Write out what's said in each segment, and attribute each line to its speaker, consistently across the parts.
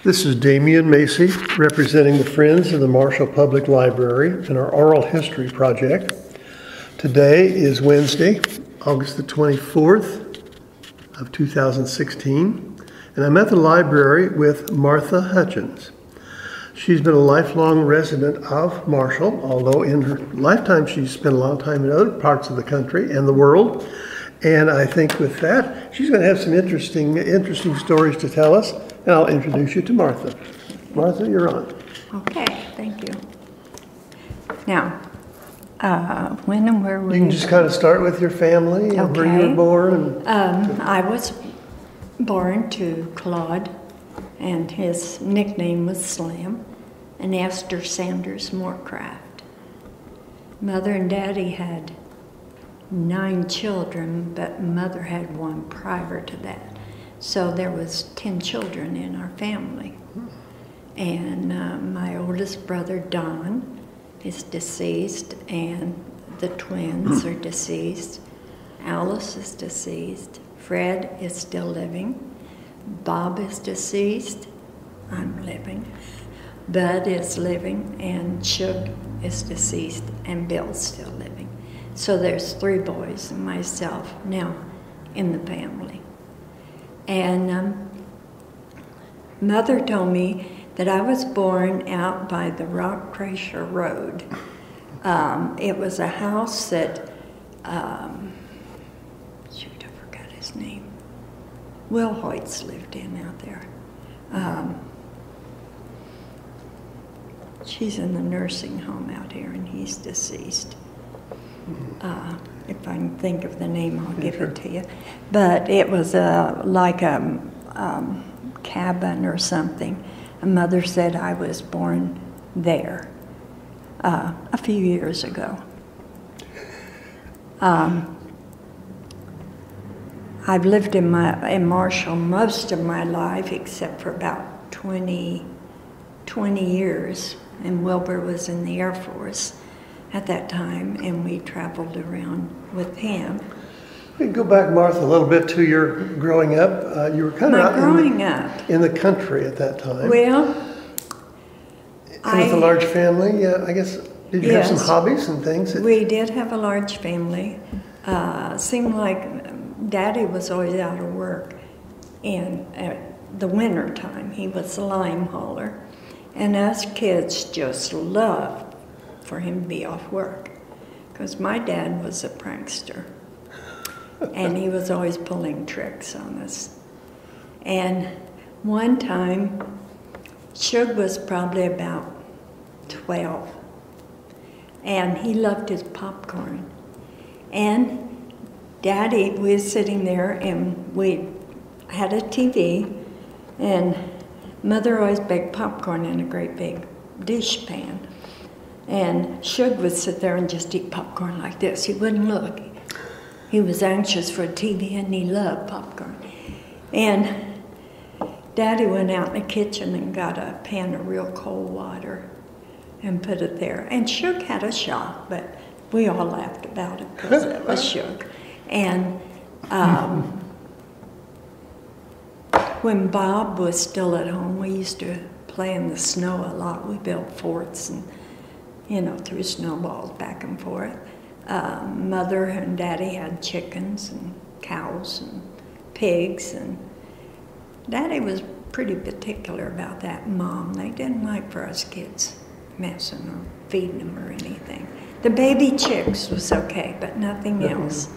Speaker 1: This is Damian Macy, representing the Friends of the Marshall Public Library in our Oral History Project. Today is Wednesday, August the 24th of 2016, and I'm at the library with Martha Hutchens. She's been a lifelong resident of Marshall, although in her lifetime she's spent a long time in other parts of the country and the world. And I think with that, she's going to have some interesting stories to tell us. And I'll introduce you to Martha. Martha, you're on.
Speaker 2: Okay, thank you. Now, when and where were you?
Speaker 1: You can just kind of start with your family and where you were born.
Speaker 2: I was born to Claude, and his nickname was Slim, and Esther Sanders Moorcraft. Mother and Daddy had 9 children, but Mother had one prior to that. So there was 10 children in our family. And my oldest brother, Don, is deceased, and the twins are deceased. Alice is deceased. Fred is still living. Bob is deceased. I'm living. Bud is living, and Shug is deceased, and Bill's still living. So there's 3 boys and myself now in the family. And Mother told me that I was born out by the Rock Crusher Road. It was a house that, shoot, I forgot his name. Will Hoyt's lived in out there. She's in the nursing home out here, and he's deceased. If I can think of the name, I'll give it to you. But it was like a cabin or something. And Mother said I was born there a few years ago. I've lived in Marshall most of my life, except for about 20 years. And Wilbur was in the Air Force at that time, and we traveled around with him.
Speaker 1: We can go back, Martha, a little bit to your growing up. You were kind of out in the country at that time.
Speaker 2: Well,
Speaker 1: with a large family, yeah, I guess. Did you have some hobbies and things?
Speaker 2: We did have a large family. Seemed like Daddy was always out of work in the winter time. He was a lime hauler, and us kids just loved for him to be off work, because my dad was a prankster, and he was always pulling tricks on us. And one time, Shug was probably about 12, and he loved his popcorn. And Daddy was sitting there, and we had a TV, and Mother always baked popcorn in a great big dish pan. And Shug would sit there and just eat popcorn like this. He wouldn't look. He was anxious for a TV, and he loved popcorn. And Daddy went out in the kitchen and got a pan of real cold water and put it there. And Shug had a shock, but we all laughed about it because it was Shug. And when Bob was still at home, we used to play in the snow a lot. We built forts and threw snowballs back and forth. Mother and Daddy had chickens and cows and pigs, and Daddy was pretty particular about that. Mom, they didn't like for us kids messing or feeding them or anything. The baby chicks was okay, but nothing else.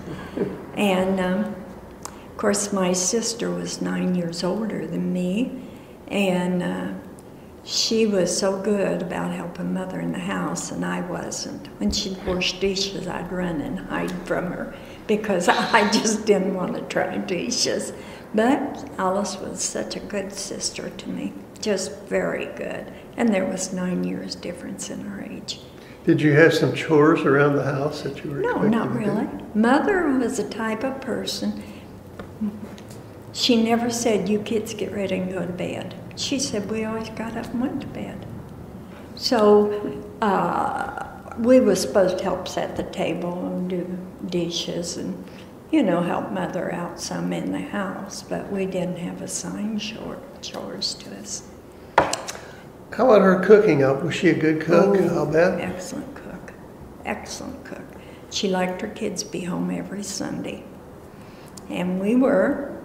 Speaker 2: And of course, my sister was 9 years older than me, and she was so good about helping Mother in the house, and I wasn't. When she'd wash dishes, I'd run and hide from her because I just didn't want to try dishes. But Alice was such a good sister to me, just very good. And there was 9 years difference in her age.
Speaker 1: Did you have some chores around the house that you were expected
Speaker 2: No, not really.
Speaker 1: to do?
Speaker 2: Mother was the type of person, she never said, "You kids get ready and go to bed." She said we always got up and went to bed. So we were supposed to help set the table and do dishes and, help Mother out some in the house, but we didn't have assigned chores to us.
Speaker 1: How about her cooking? Was she a good cook?
Speaker 2: Oh,
Speaker 1: I'll bet.
Speaker 2: excellent cook. Excellent cook. She liked her kids to be home every Sunday. And we were,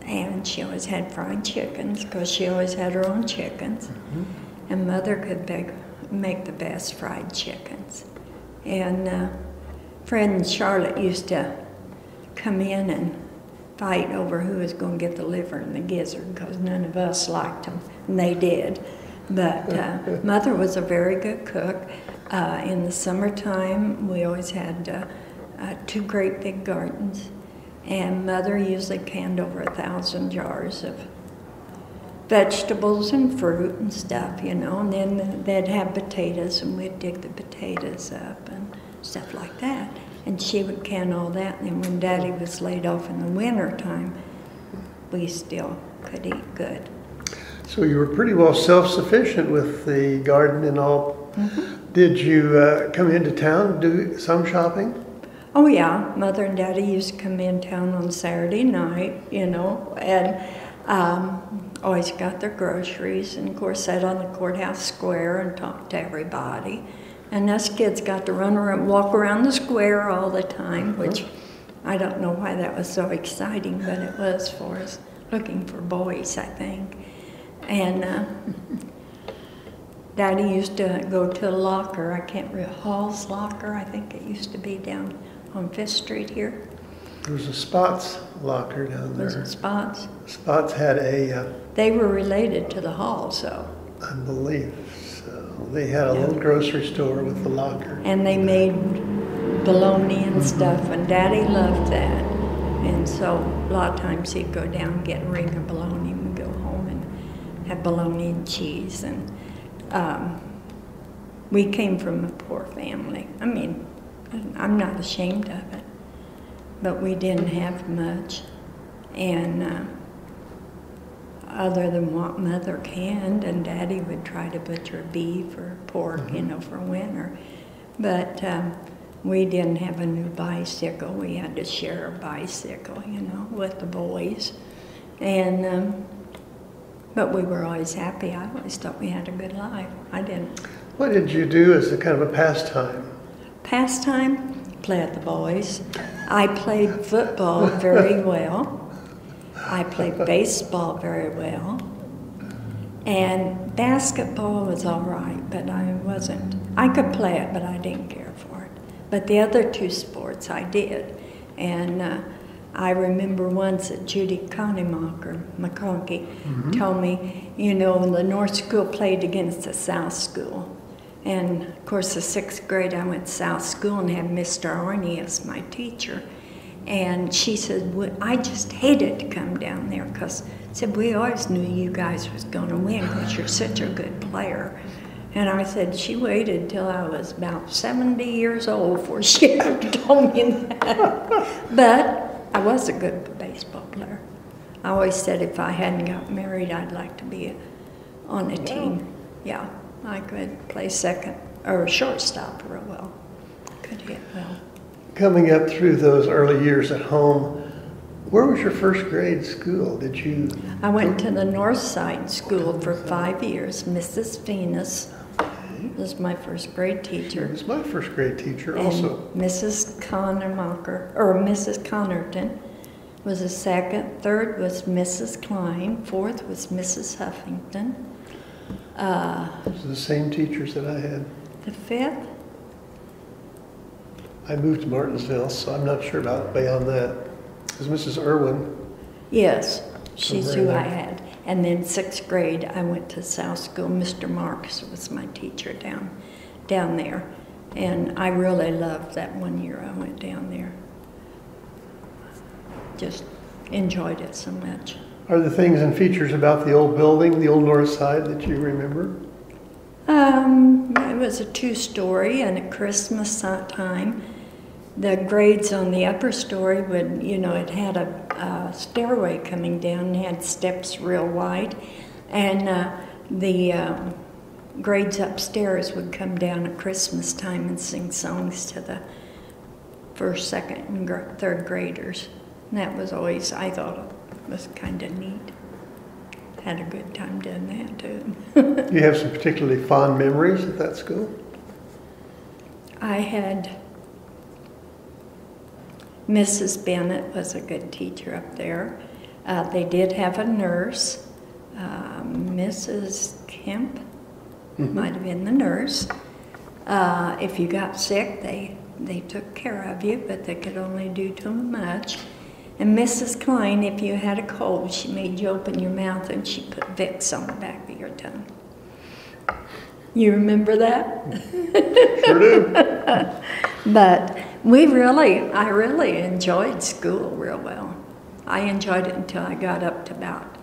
Speaker 2: and she always had fried chickens because she always had her own chickens. Mm-hmm. And Mother could make the best fried chickens. And Fred and Charlotte used to come in and fight over who was going to get the liver and the gizzard because none of us liked them, and they did. But Mother was a very good cook. In the summertime, we always had 2 great big gardens, and Mother usually canned over 1,000 jars of vegetables and fruit and stuff, you know, and then they'd have potatoes, and we'd dig the potatoes up and stuff like that. And she would can all that, and then when Daddy was laid off in the winter time, we still could eat good.
Speaker 1: So you were pretty well self-sufficient with the garden and all. Mm-hmm. Did you come into town and do some shopping?
Speaker 2: Oh yeah, Mother and Daddy used to come in town on Saturday night, you know, and always got their groceries, and of course sat on the courthouse square and talked to everybody. And us kids got to run around, walk around the square all the time, which I don't know why that was so exciting, but it was for us, looking for boys, I think. And Daddy used to go to a locker, I can't remember, Hall's Locker, I think it used to be down on 5th Street here.
Speaker 1: There was a Spots locker down there.
Speaker 2: Was it Spots?
Speaker 1: Spots had a...
Speaker 2: They were related to the Hall, so.
Speaker 1: I believe. They had a little grocery store with the locker.
Speaker 2: And they made bologna and stuff, and Daddy loved that. And so a lot of times he'd go down and get a ring of bologna and go home and have bologna and cheese. And we came from a poor family. I mean, I'm not ashamed of it, but we didn't have much. And other than what Mother canned, and Daddy would try to butcher beef or pork, you know, for winter. But we didn't have a new bicycle. We had to share a bicycle, you know, with the boys. And but we were always happy. I always thought we had a good life. I didn't.
Speaker 1: What did you do as a kind of a pastime?
Speaker 2: Pastime? Play with the boys. I played football very well. I played baseball very well, and basketball was all right, but I could play it, but I didn't care for it. But the other 2 sports I did, and I remember once that Judy McConkie told me, you know, the North School played against the South School, and of course the 6th grade I went to South School and had Mr. Arney as my teacher. And she said, well, I just hated to come down there because said we always knew you guys was going to win because you're such a good player. And I said, she waited till I was about 70 years old before she ever told me that. But I was a good baseball player. I always said if I hadn't got married, I'd like to be on a team. Yeah, I could play second or shortstop real well. Could hit well.
Speaker 1: Coming up through those early years at home, where was your first grade school? Did you?
Speaker 2: I went to the North Side School for 5 years. Mrs. Venus was my first grade teacher.
Speaker 1: She was my first grade teacher
Speaker 2: and
Speaker 1: also.
Speaker 2: Mrs. Mrs. Connerton was the second. Third was Mrs. Klein. Fourth was Mrs. Huffington.
Speaker 1: Those are the same teachers that I had.
Speaker 2: The fifth?
Speaker 1: I moved to Martinsville, so I'm not sure about beyond that. It was Mrs. Irwin.
Speaker 2: Yes, she's who I had. And then 6th grade, I went to South School. Mr. Marks was my teacher down there. And I really loved that one year I went down there. Just enjoyed it so much.
Speaker 1: Are there things and features about the old building, the old North Side, that you remember?
Speaker 2: It was a 2-story, and at Christmas time, the grades on the upper story would, you know, it had a stairway coming down and had steps real wide, and the grades upstairs would come down at Christmas time and sing songs to the 1st, 2nd, and 3rd graders. And that was always, I thought, it was kind of neat. had a good time doing that too.
Speaker 1: Do you have some particularly fond memories at that school?
Speaker 2: I had Mrs. Bennett was a good teacher up there. They did have a nurse, Mrs. Kemp, might have been the nurse. If you got sick, they took care of you, but they could only do too much. And Mrs. Klein, if you had a cold, she made you open your mouth and she put Vicks on the back of your tongue. You remember that?
Speaker 1: Sure do.
Speaker 2: But I really enjoyed school real well. I enjoyed it until I got up to about,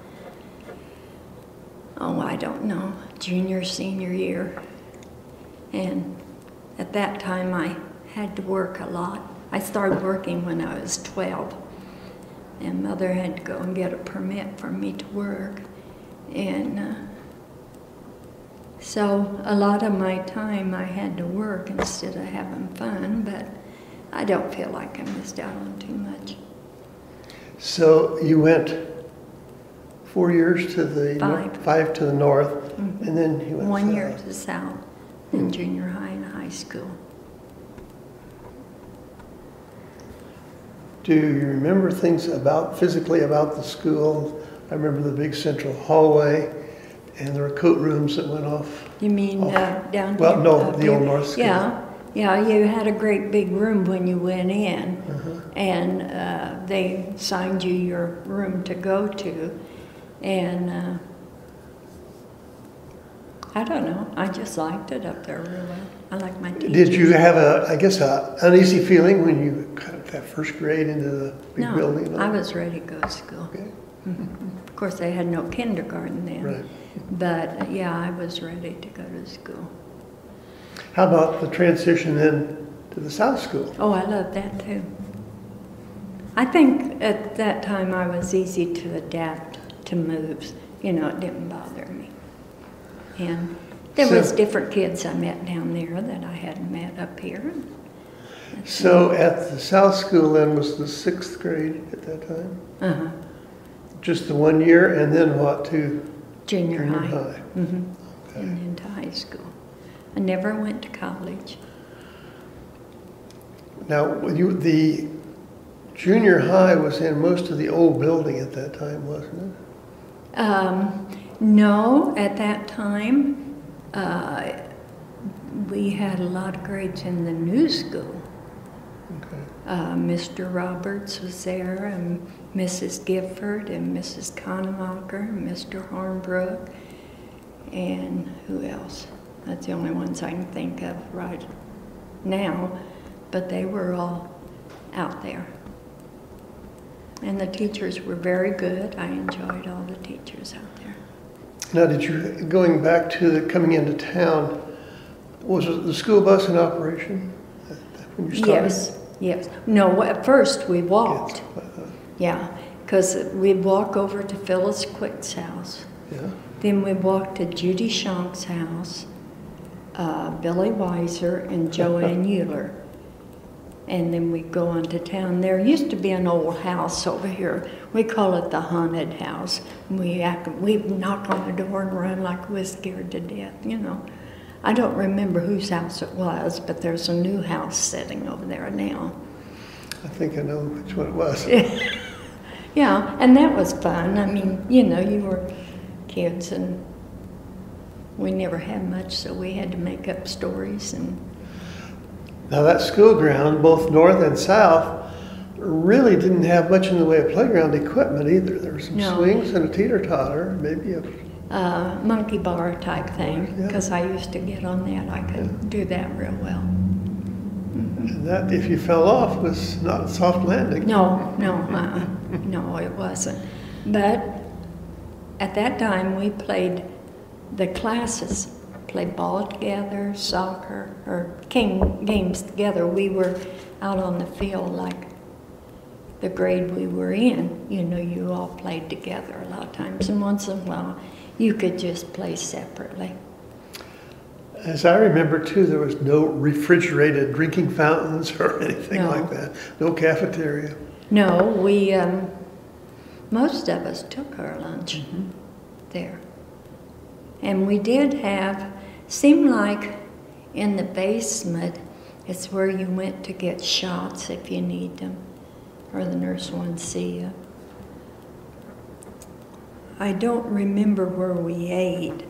Speaker 2: I don't know, junior, senior year. And at that time I had to work a lot. I started working when I was 12. And Mother had to go and get a permit for me to work. And so a lot of my time I had to work instead of having fun, but I don't feel like I missed out on too much.
Speaker 1: So you went 4 years to the 5 to the north, and then you went
Speaker 2: 1 year to south, in junior high and high school.
Speaker 1: Do you remember things physically about the school? I remember the big central hallway, and there were coat rooms that went off.
Speaker 2: You mean down
Speaker 1: Well,
Speaker 2: here?
Speaker 1: no, the old North School.
Speaker 2: Yeah, you had a great big room when you went in, and they signed you your room to go to, and I don't know, I just liked it up there real well. I like my teachers.
Speaker 1: Did you have an uneasy feeling when you got that first grade into the big building?
Speaker 2: No, I was ready to go to school.
Speaker 1: Okay.
Speaker 2: Of course, they had no kindergarten then.
Speaker 1: Right.
Speaker 2: But yeah, I was ready to go to school.
Speaker 1: How about the transition then to the South School?
Speaker 2: Oh, I loved that too. I think at that time I was easy to adapt to moves. You know, it didn't bother me. And there was different kids I met down there that I hadn't met up here.
Speaker 1: So at the South School then was the 6th grade at that time?
Speaker 2: Uh-huh.
Speaker 1: Just the 1 year, and then what, to
Speaker 2: Junior high.
Speaker 1: Okay.
Speaker 2: And into high school. I never went to college.
Speaker 1: Now, the junior high was in most of the old building at that time, wasn't it?
Speaker 2: No, at that time, we had a lot of grades in the new school.
Speaker 1: Okay.
Speaker 2: Mr. Roberts was there, and Mrs. Gifford, and Mrs. Conemacher, and Mr. Hornbrook, and who else? That's the only ones I can think of right now, but they were all out there. And the teachers were very good. I enjoyed all the teachers out there.
Speaker 1: Now, going back to coming into town, was the school bus in operation when you started?
Speaker 2: Yes. No, at first we walked.
Speaker 1: Yes.
Speaker 2: Yeah, because we'd walk over to Phyllis Quick's house.
Speaker 1: Yeah.
Speaker 2: Then we'd walk to Judy Shonk's house, Billy Weiser, and Joanne Euler. And then we'd go on to town. There used to be an old house over here. We call it the haunted house. We'd knock on the door and run like we were scared to death, you know. I don't remember whose house it was, but there's a new house sitting over there now.
Speaker 1: I think I know which one it was.
Speaker 2: Yeah, and that was fun. I mean, you know, you were kids and we never had much, so we had to make up stories. And
Speaker 1: now that school ground, both north and south, really didn't have much in the way of playground equipment either. There were some swings and a teeter-totter, maybe a
Speaker 2: monkey bar type thing, because I used to get on that. I could do that real well.
Speaker 1: And that, if you fell off, was not a soft landing.
Speaker 2: No, it wasn't. But at that time, we played the classes, played ball together, soccer, or games together. We were out on the field like the grade we were in. You know, you all played together a lot of times, and once in a while, you could just play separately.
Speaker 1: As I remember, too, there was no refrigerated drinking fountains or anything like that. No cafeteria.
Speaker 2: No, we, most of us took our lunch. there. And we did have, seemed like in the basement, it's where you went to get shots if you need them, or the nurse wanted to see you. I don't remember where we ate.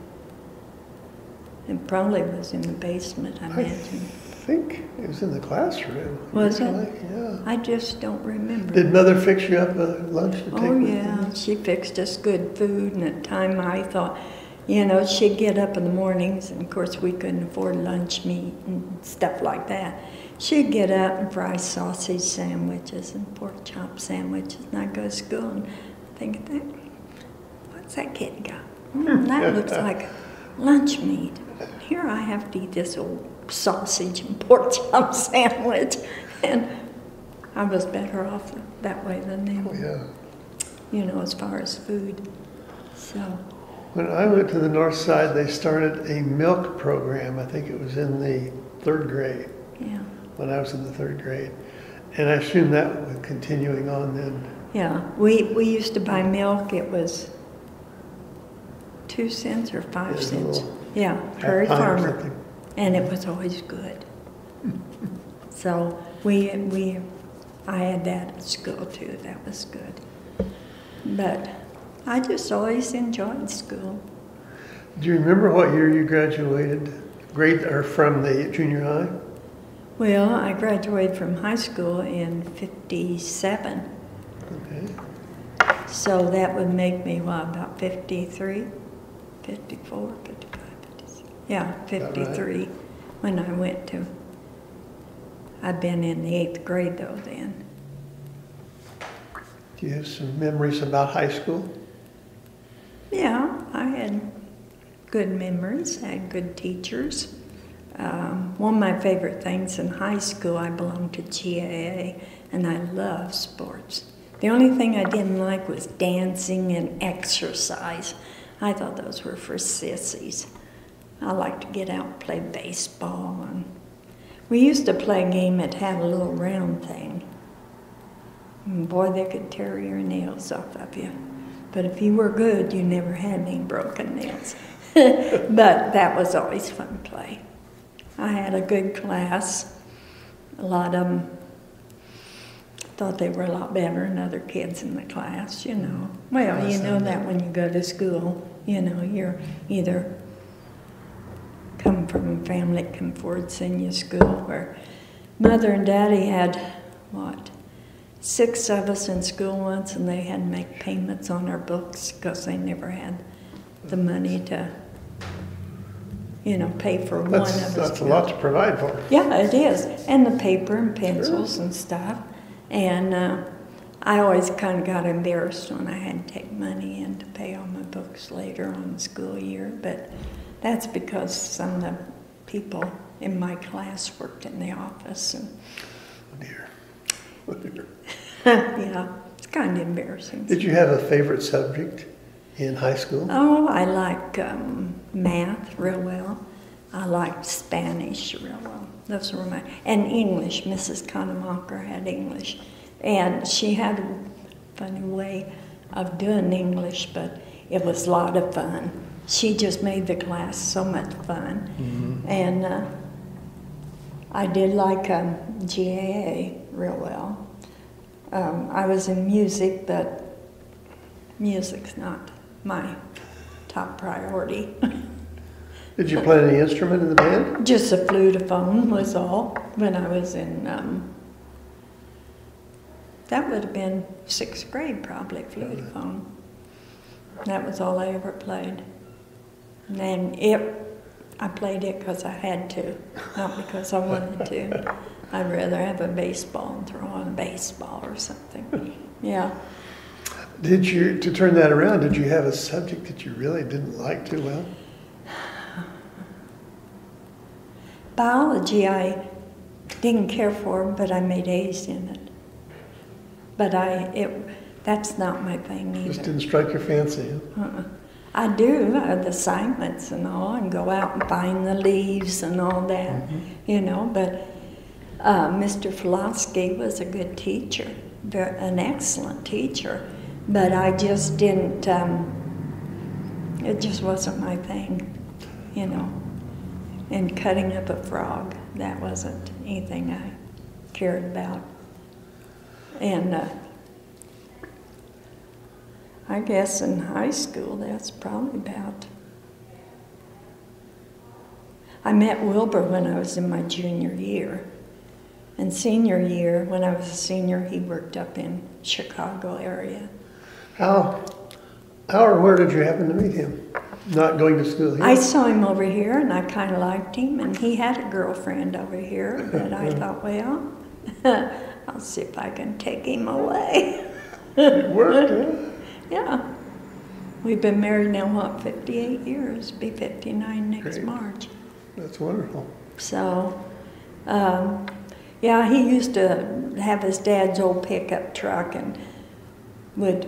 Speaker 2: It probably was in the basement, I imagine.
Speaker 1: I think it was in the classroom.
Speaker 2: Was it?
Speaker 1: Yeah.
Speaker 2: I just don't remember.
Speaker 1: Did Mother fix you up a lunch to take with you?
Speaker 2: Oh, yeah. She fixed us good food, and at time I thought, you know, she'd get up in the mornings, and of course we couldn't afford lunch meat and stuff like that. She'd get up and fry sausage sandwiches and pork chop sandwiches, and I'd go to school and think, what's that kid got? That looks like lunch meat. Here I have to eat this old sausage and pork chop sandwich, and I was better off that way than them.
Speaker 1: Oh, yeah.
Speaker 2: You know, as far as food. So.
Speaker 1: When I went to the north side, they started a milk program. I think it was in the 3rd grade.
Speaker 2: Yeah.
Speaker 1: When I was in the 3rd grade. And I assume that was continuing on then.
Speaker 2: Yeah. We used to buy milk. It was 2 cents or 5 cents. Yeah. Prairie Farmer. And it was always good. So I had that at school too. That was good. But I just always enjoyed school.
Speaker 1: Do you remember what year you graduated, from the junior high?
Speaker 2: Well, I graduated from high school in 57.
Speaker 1: Okay.
Speaker 2: So that would make me, about 53, 54, 55, 56. Yeah, 53 right. When I went to. I'd been in the 8th grade though then.
Speaker 1: Do you have some memories about high school?
Speaker 2: Yeah, I had good memories. I had good teachers. One of my favorite things in high school, I belonged to GAA, and I loved sports. The only thing I didn't like was dancing and exercise. I thought those were for sissies. I liked to get out and play baseball. And we used to play a game that had a little round thing. And boy, they could tear your nails off of you. But if you were good, you never had any broken nails. But that was always fun to play. I had a good class. A lot of them thought they were a lot better than other kids in the class, you know. Well, you know that when you go to school, you know, you're either come from a family that can afford to send you to school, where Mother and Daddy had, 6 of us in school once, and they had to make payments on our books because they never had the money to, you know, pay for one of us.
Speaker 1: That's a lot to provide for.
Speaker 2: Yeah, it is. And the paper and pencils and stuff. And I always kind of got embarrassed when I had to take money in to pay all my books later on the school year. But that's because some of the people in my class worked in the office. And
Speaker 1: oh dear. Oh dear.
Speaker 2: Yeah, it's kind of embarrassing.
Speaker 1: Did you have a favorite subject in high school?
Speaker 2: Oh, I like math real well. I liked Spanish real well. Those were and English. Mrs. Kanemacher had English. And she had a funny way of doing English, but it was a lot of fun. She just made the class so much fun. Mm-hmm. And I did like GAA real well. I was in music, but music's not my top priority.
Speaker 1: Did you play any instrument in the band?
Speaker 2: Just a flutophone was all. When I was in, that would have been 6th grade probably, flutophone. That was all I ever played. And then I played it because I had to, not because I wanted to. I'd rather have a baseball and throw on a baseball or something. Yeah.
Speaker 1: To turn that around, did you have a subject that you really didn't like too well?
Speaker 2: Biology I didn't care for, but I made A's in it. But that's not my thing either.
Speaker 1: Just didn't strike your fancy, huh?
Speaker 2: I do the assignments and all, and go out and find the leaves and all that, you know. But Mr. Filofsky was a good teacher, an excellent teacher. But I just didn't. It just wasn't my thing, you know. And cutting up a frog, that wasn't anything I cared about. And I guess in high school, that's probably about. I met Wilbur when I was in my junior year. And senior year, when I was a senior, he worked up in Chicago area.
Speaker 1: How or where did you happen to meet him? Not going to school here?
Speaker 2: I saw him over here, and I kind of liked him, and he had a girlfriend over here that I thought, well, I'll see if I can take him away.
Speaker 1: It worked, huh?
Speaker 2: Yeah. We've been married now, what, 58 years? Be 59 next
Speaker 1: Great.
Speaker 2: March.
Speaker 1: That's wonderful.
Speaker 2: So, yeah, he used to have his dad's old pickup truck and would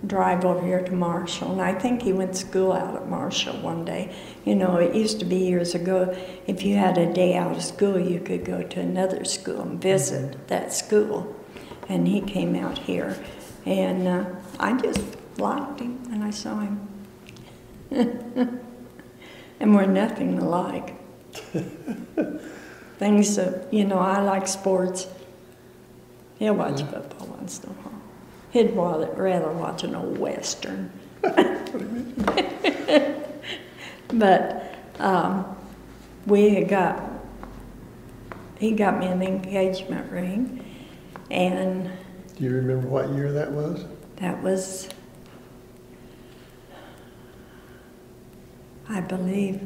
Speaker 2: drive over here to Marshall. And I think he went to school out at Marshall one day. You know, it used to be years ago, if you had a day out of school, you could go to another school and visit that school. And he came out here. And I just liked him when I saw him. And we're nothing alike. Things that, you know, I like sports. He'll watch football once in a while. He'd rather watch an old Western. But he got me an engagement ring. And
Speaker 1: do you remember what year that was?
Speaker 2: that was, I believe,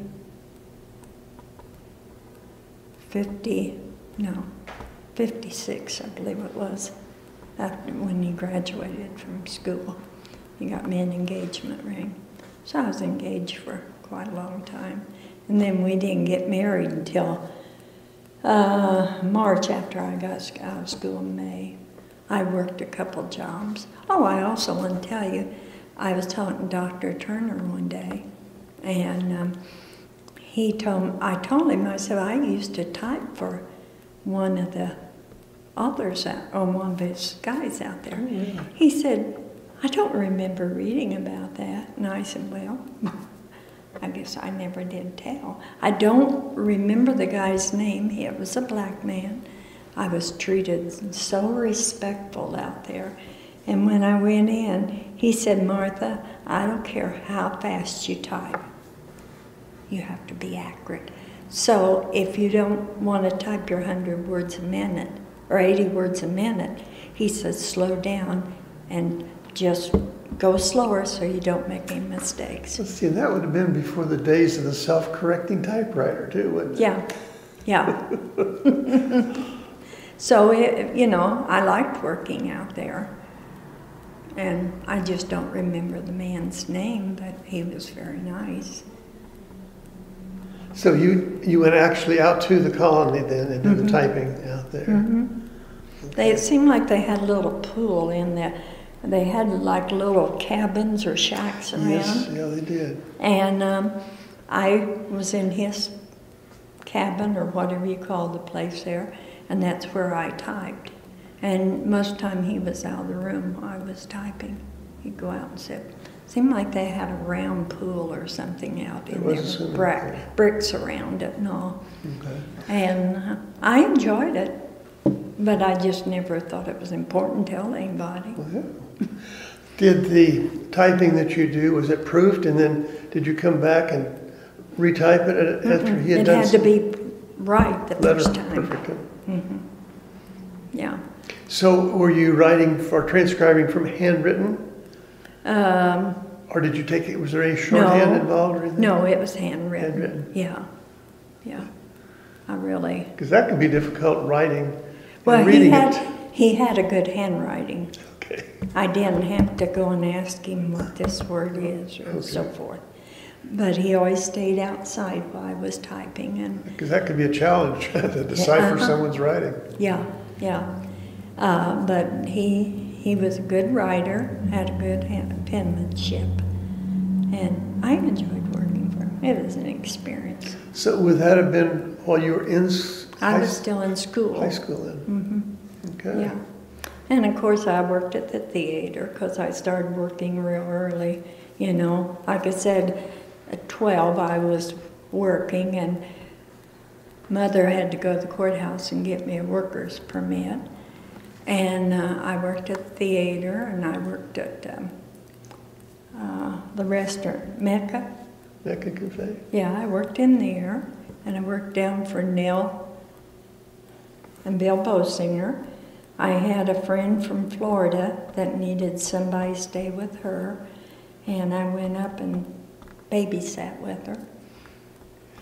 Speaker 2: 56, I believe it was, after when he graduated from school. He got me an engagement ring. So I was engaged for quite a long time. And then we didn't get married until March, after I got out of school in May. I worked a couple jobs. Oh, I also want to tell you, I was talking to Dr. Turner one day, and I told him, I said, I used to type for one of the authors, or one of his guys out there.
Speaker 1: Oh, yeah.
Speaker 2: He said, I don't remember reading about that. And I said, well, I guess I never did tell. I don't remember the guy's name. He was a black man. I was treated so respectful out there. And when I went in, he said, Martha, I don't care how fast you type. You have to be accurate. So if you don't want to type your 100 words a minute or 80 words a minute, he says slow down and just go slower so you don't make any mistakes.
Speaker 1: Let's see, that would have been before the days of the self-correcting typewriter too, wouldn't it?
Speaker 2: Yeah, yeah. So, you know, I liked working out there. And I just don't remember the man's name, but he was very nice.
Speaker 1: So you went actually out to the colony then and did the typing out there? Okay.
Speaker 2: It seemed like they had a little pool in there. They had like little cabins or shacks around.
Speaker 1: Yes, yeah, they did.
Speaker 2: And I was in his cabin, or whatever you call the place there, and that's where I typed. And most of the time he was out of the room while I was typing. He'd go out and sit. Seemed like they had a round pool or something out in there with bricks around it and all.
Speaker 1: Okay.
Speaker 2: And I enjoyed it, but I just never thought it was important to tell anybody.
Speaker 1: Well, yeah. Did the typing that you do, was it proofed, and then did you come back and retype it after he had done
Speaker 2: it had to be right the first time.
Speaker 1: Perfect.
Speaker 2: Yeah.
Speaker 1: So were you writing or transcribing from handwritten? Or did you take it, was there any shorthand involved or anything?
Speaker 2: No, it was handwritten.
Speaker 1: Handwritten.
Speaker 2: Yeah, yeah. I really...
Speaker 1: Because that can be difficult writing
Speaker 2: well,
Speaker 1: and reading
Speaker 2: he had a good handwriting.
Speaker 1: Okay.
Speaker 2: I didn't have to go and ask him what this word is or so forth. But he always stayed outside while I was typing.
Speaker 1: Because that could be a challenge to decipher someone's writing.
Speaker 2: Yeah, yeah. But he was a good writer, had a good penmanship, and I enjoyed working for him. It was an experience.
Speaker 1: So would that have been while you were in
Speaker 2: I was still in school.
Speaker 1: High school then? Okay.
Speaker 2: Yeah. And of course I worked at the theater because I started working real early, You know, like I said, at 12 I was working, and Mother had to go to the courthouse and get me a worker's permit. And I worked at the theater, and I worked at the restaurant, Mecca.
Speaker 1: Mecca Cafe?
Speaker 2: Yeah, I worked in there, and I worked down for Nell and Bill Bosinger. I had a friend from Florida that needed somebody to stay with her, and I went up and babysat with her.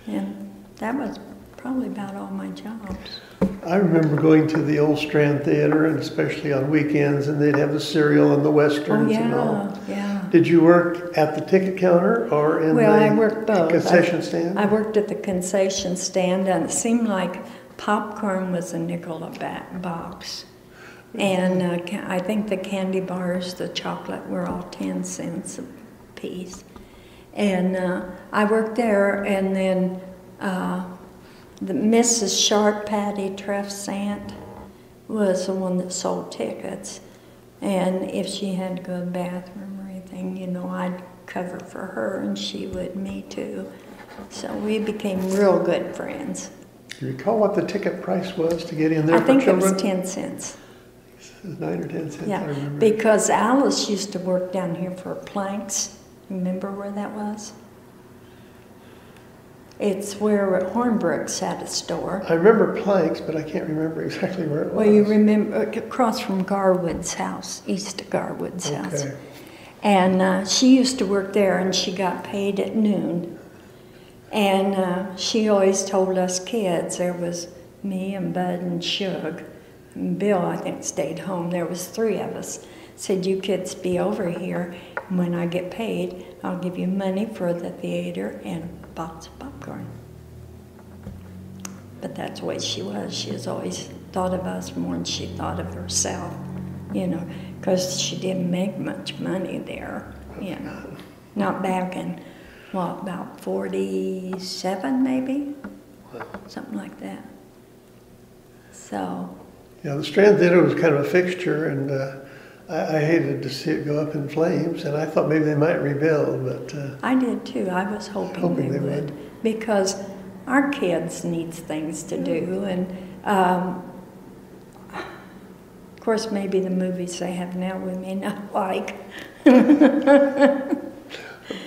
Speaker 2: And that was probably about all my jobs.
Speaker 1: I remember going to the old Strand Theater, and especially on weekends, and they'd have the cereal and the westerns and all.
Speaker 2: Yeah.
Speaker 1: Did you work at the ticket counter or in
Speaker 2: I worked both.
Speaker 1: concession stand?
Speaker 2: I worked at the concession stand, and it seemed like popcorn was a nickel a box. And I think the candy bars, the chocolate, were all 10 cents a piece. And I worked there, and then the Mrs. Sharp, Patty Treffsant, was the one that sold tickets. And if she had to go to the bathroom or anything, you know, I'd cover for her, and she would me too. So we became real good friends.
Speaker 1: Do you recall what the ticket price was to get in there
Speaker 2: I
Speaker 1: for
Speaker 2: think
Speaker 1: children?
Speaker 2: it was 10 cents.
Speaker 1: It was 9 or 10 cents,
Speaker 2: Yeah,
Speaker 1: I remember.
Speaker 2: because Alice used to work down here for Planks. Remember where that was? It's where Hornbrook's had a store.
Speaker 1: I remember Planks, but I can't remember exactly where it was.
Speaker 2: Well, you remember, across from Garwood's house, east of Garwood's house.
Speaker 1: Okay.
Speaker 2: And she used to work there, and she got paid at noon. And she always told us kids, there was me and Bud and Shug, and Bill, I think, stayed home. There was 3 of us. Said, you kids be over here, and when I get paid, I'll give you money for the theater and a box of popcorn. But that's the way she was. She has always thought of us more than she thought of herself, you know, because she didn't make much money there, you know. Not back in, what, about 47 maybe? Something like that. So.
Speaker 1: Yeah, the Strand Theater was kind of a fixture, and I hated to see it go up in flames, and I thought maybe they might rebuild, but...
Speaker 2: I did too. I was hoping they would. Because our kids needs things to do, and of course maybe the movies they have now we may not like.
Speaker 1: I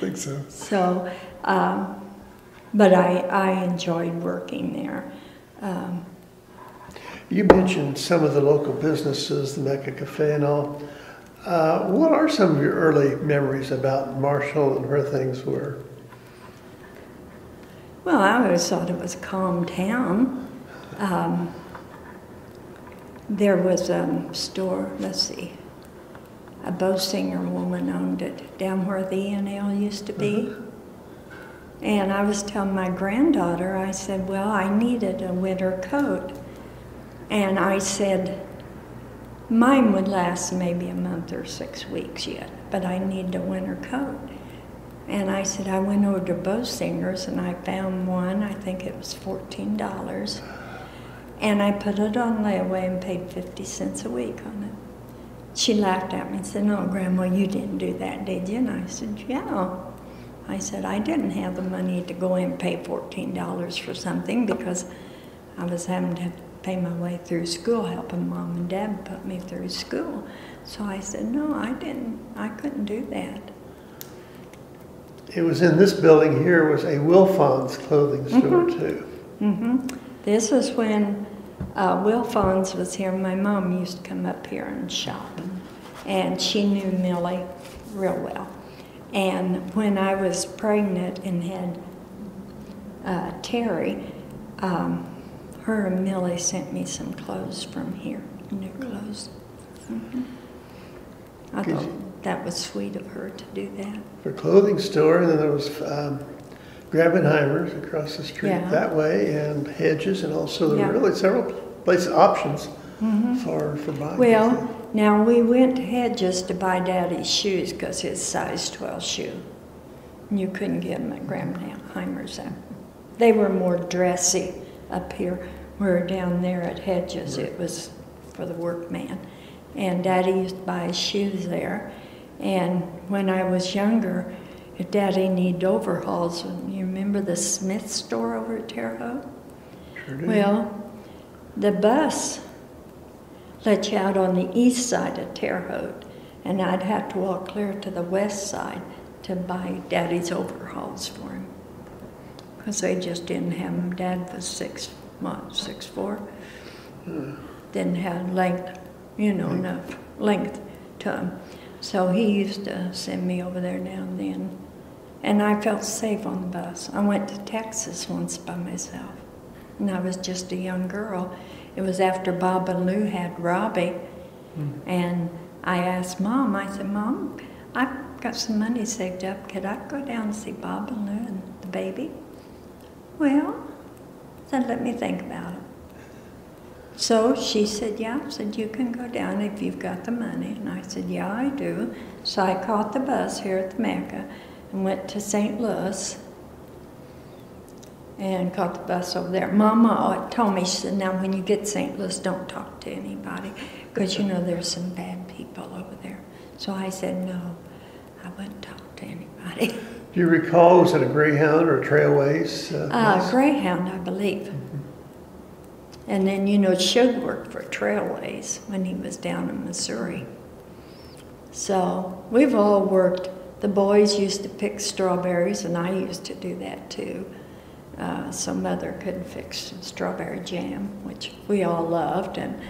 Speaker 1: think so.
Speaker 2: So, but I enjoyed working there.
Speaker 1: You mentioned some of the local businesses, the Mecca Cafe and all. What are some of your early memories about Marshall and where things were?
Speaker 2: Well, I always thought it was a calm town. There was a store, let's see, a Bosinger woman owned it down where the E&L used to be. And I was telling my granddaughter, I said, well, I needed a winter coat. And I said, mine would last maybe a month or 6 weeks yet, but I need a winter coat. And I said, I went over to Bosinger's and I found one, I think it was $14. And I put it on layaway and paid 50 cents a week on it. She laughed at me and said, no, Grandma, you didn't do that, did you? And I said, yeah. I said, I didn't have the money to go in and pay $14 for something because I was having to pay my way through school, helping Mom and Dad put me through school. So I said, no, I didn't. I couldn't do that.
Speaker 1: It was in this building here was a Wilfon's clothing store too.
Speaker 2: This is when Wilfon's was here. My mom used to come up here and shop, and she knew Millie real well. And when I was pregnant and had Terry, her and Millie sent me some clothes from here, new clothes. I thought that was sweet of her to do that.
Speaker 1: For a clothing store, and then there was Grabenheimer's across the street that way, and Hedges, and also there were really several places, options for buying.
Speaker 2: Well, now we went to Hedges to buy Daddy's shoes because his size 12 shoe. And you couldn't get them at Grabenheimer's. They were more dressy up here. Where down there at Hedges, it was for the workman. And Daddy used to buy his shoes there. And when I was younger, if Daddy needed overhauls. You remember the Smith store over at Terre Haute?
Speaker 1: Sure do.
Speaker 2: Well, the bus let you out on the east side of Terre Haute, and I'd have to walk clear to the west side to buy Daddy's overhauls for him, because they just didn't have them. Dad was 6'4". Didn't have length, enough length to him. So he used to send me over there now and then. And I felt safe on the bus. I went to Texas once by myself, and I was just a young girl. It was after Bob and Lou had Robbie, and I asked Mom, I said, Mom, I've got some money saved up. Could I go down and see Bob and Lou and the baby? Well, I said, let me think about it. So she said, yeah. I said, you can go down if you've got the money. And I said, yeah, I do. So I caught the bus here at the Mecca and went to St. Louis and caught the bus over there. Mama told me, she said, now when you get to St. Louis, don't talk to anybody, because there's some bad people over there. So I said, no, I wouldn't talk to anybody.
Speaker 1: Do you recall, was it a Greyhound or a Trailways?
Speaker 2: Greyhound, I believe. And then, Shug worked for Trailways when he was down in Missouri. So we've all worked. The boys used to pick strawberries, and I used to do that too. So Mother could fix strawberry jam, which we all loved, and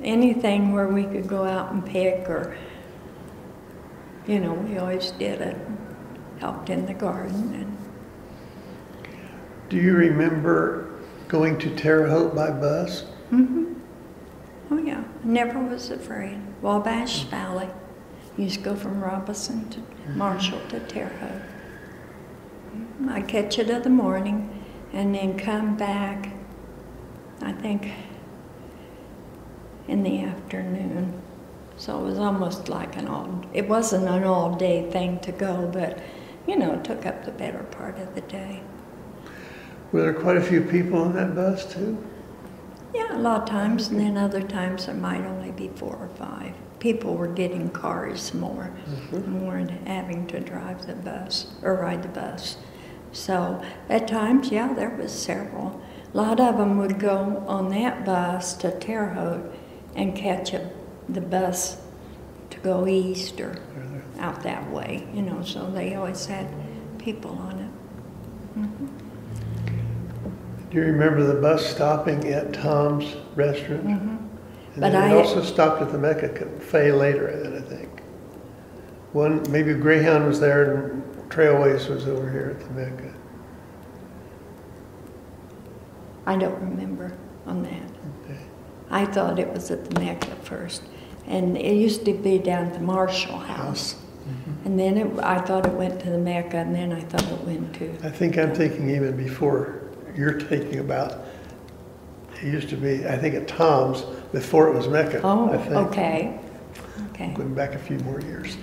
Speaker 2: anything where we could go out and pick, or, we always did it. Helped in the garden. And
Speaker 1: do you remember going to Terre Haute by bus?
Speaker 2: Mm-hmm. Oh yeah, never was afraid. Wabash Valley. Used to go from Robinson to Marshall to Terre Haute. I'd catch it in the morning and then come back, I think, in the afternoon. So it was almost like it wasn't an all-day thing to go, but, it took up the better part of the day.
Speaker 1: Were there quite a few people on that bus, too?
Speaker 2: Yeah, a lot of times, and then other times there might only be 4 or 5. People were getting cars more than having to drive the bus or ride the bus. So at times, yeah, there was several. A lot of them would go on that bus to Terre Haute and catch the bus to go east or out that way, so they always had people on it. Mm-hmm.
Speaker 1: Do you remember the bus stopping at Tom's restaurant?
Speaker 2: Mm-hmm.
Speaker 1: And then it also stopped at the Mecca Cafe later, I think. Maybe Greyhound was there and Trailways was over here at the Mecca.
Speaker 2: I don't remember on that.
Speaker 1: Okay.
Speaker 2: I thought it was at the Mecca first. And it used to be down at the Marshall House. Mm-hmm. And then I thought it went to the Mecca, and then I thought it went to...
Speaker 1: I think I'm thinking even before you're thinking about, it used to be, I think, at Tom's before it was Mecca.
Speaker 2: Oh,
Speaker 1: I think.
Speaker 2: Okay.
Speaker 1: Going back a few more years.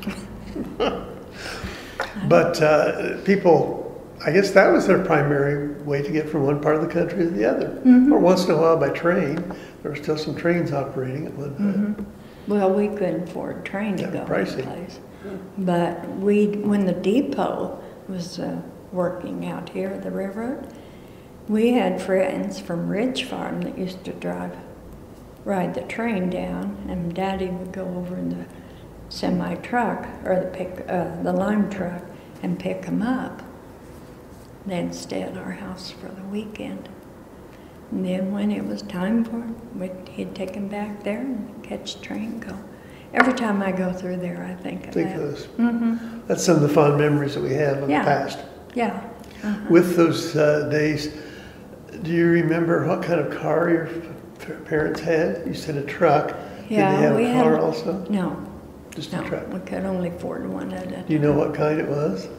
Speaker 1: But people, I guess that was their primary way to get from one part of the country to the other. Mm-hmm. Or once in a while by train. There were still some trains operating at one time.
Speaker 2: Mm-hmm. Well, we couldn't afford a train to go
Speaker 1: pricey.
Speaker 2: place. But when the depot was working out here at the railroad, we had friends from Ridge Farm that used to ride the train down, and Daddy would go over in the semi-truck or the lime truck and pick them up. Then stay at our house for the weekend. And then when it was time for him, he'd take them back there and catch the train and go. Every time I go through there, I think of that.
Speaker 1: Those.
Speaker 2: Mm-hmm.
Speaker 1: That's some of the fond memories that we have of the past.
Speaker 2: Yeah. Uh-huh.
Speaker 1: With those days, do you remember what kind of car your parents had? You said a truck.
Speaker 2: Yeah,
Speaker 1: Did they have a car also?
Speaker 2: No.
Speaker 1: Just a truck?
Speaker 2: We could only afford one at a time.
Speaker 1: Do you know what kind it was?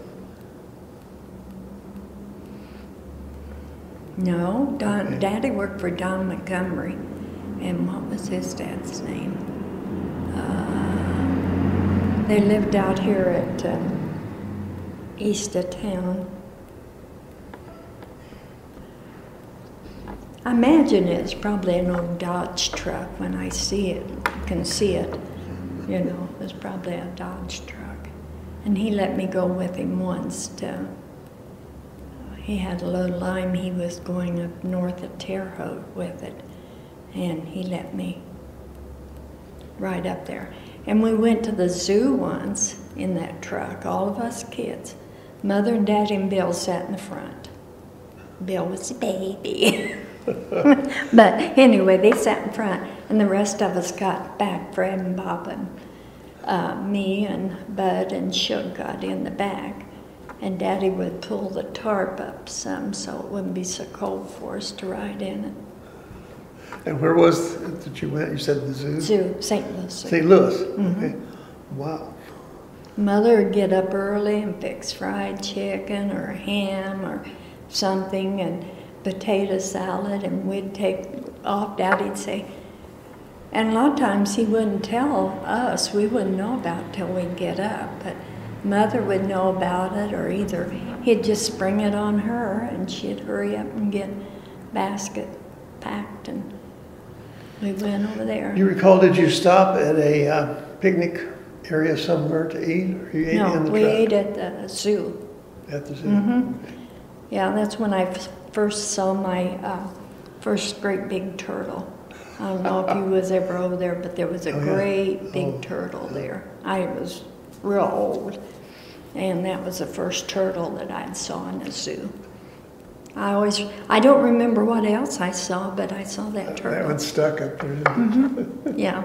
Speaker 2: No.
Speaker 1: Okay.
Speaker 2: Daddy worked for Don Montgomery. And what was his dad's name? They lived out here at east of town. I imagine it's probably an old Dodge truck when I see it, can see it. It's probably a Dodge truck. And he let me go with him once to, he had a low line, he was going up north of Terre Haute with it, and he let me ride up there. And we went to the zoo once in that truck, all of us kids. Mother and Daddy and Bill sat in the front. Bill was a baby. But anyway, they sat in front, and the rest of us got back. Fred and Bob and me and Bud and Shug got in the back. And Daddy would pull the tarp up some so it wouldn't be so cold for us to ride in it.
Speaker 1: And where was it that you went? You said the zoo?
Speaker 2: Zoo, St. Louis.
Speaker 1: St. Louis? Okay. Wow.
Speaker 2: Mother would get up early and fix fried chicken or ham or something and potato salad, and we'd take off. Daddy'd say, and a lot of times he wouldn't tell us, we wouldn't know about it till we'd get up, but Mother would know about it, or either he'd just spring it on her and she'd hurry up and get basket packed, and we went over there.
Speaker 1: You recall, did you stop at a picnic area somewhere to eat, or you ate in the truck?
Speaker 2: No, we ate at the zoo.
Speaker 1: At the zoo?
Speaker 2: Okay. Yeah, that's when I first saw my first great big turtle. I don't know if you was ever over there, but there was a great big turtle there. I was real old, and that was the first turtle that I saw in the zoo. I don't remember what else I saw, but I saw that turtle.
Speaker 1: That one stuck up there, didn't it?
Speaker 2: Yeah.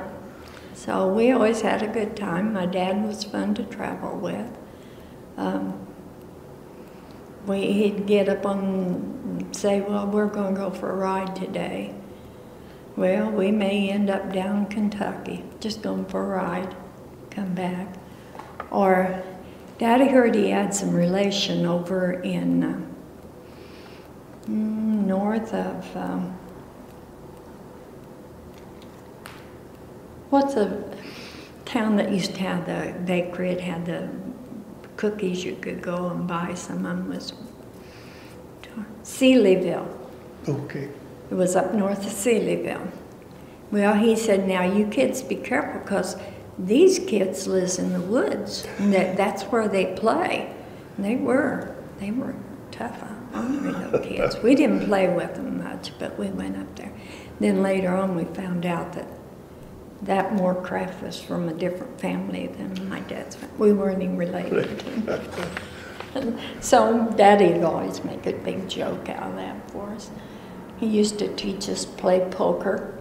Speaker 2: So we always had a good time. My dad was fun to travel with. He'd get up and say, well, we're going to go for a ride today. Well, we may end up down in Kentucky, just going for a ride, come back. Or Daddy heard he had some relation over in north of, what's a town that used to have the bakery? It had the cookies you could go and buy. Some of them was Sealyville.
Speaker 1: Okay.
Speaker 2: It was up north of Sealyville. Well, he said, now you kids be careful, because these kids live in the woods, and that's where they play. And they were tough, hungry little kids. We didn't play with them much, but we went up there. Then later on we found out that Moorcraft was from a different family than my dad's family. We weren't even related to him. So Daddy'd always make a big joke out of that for us. He used to teach us to play poker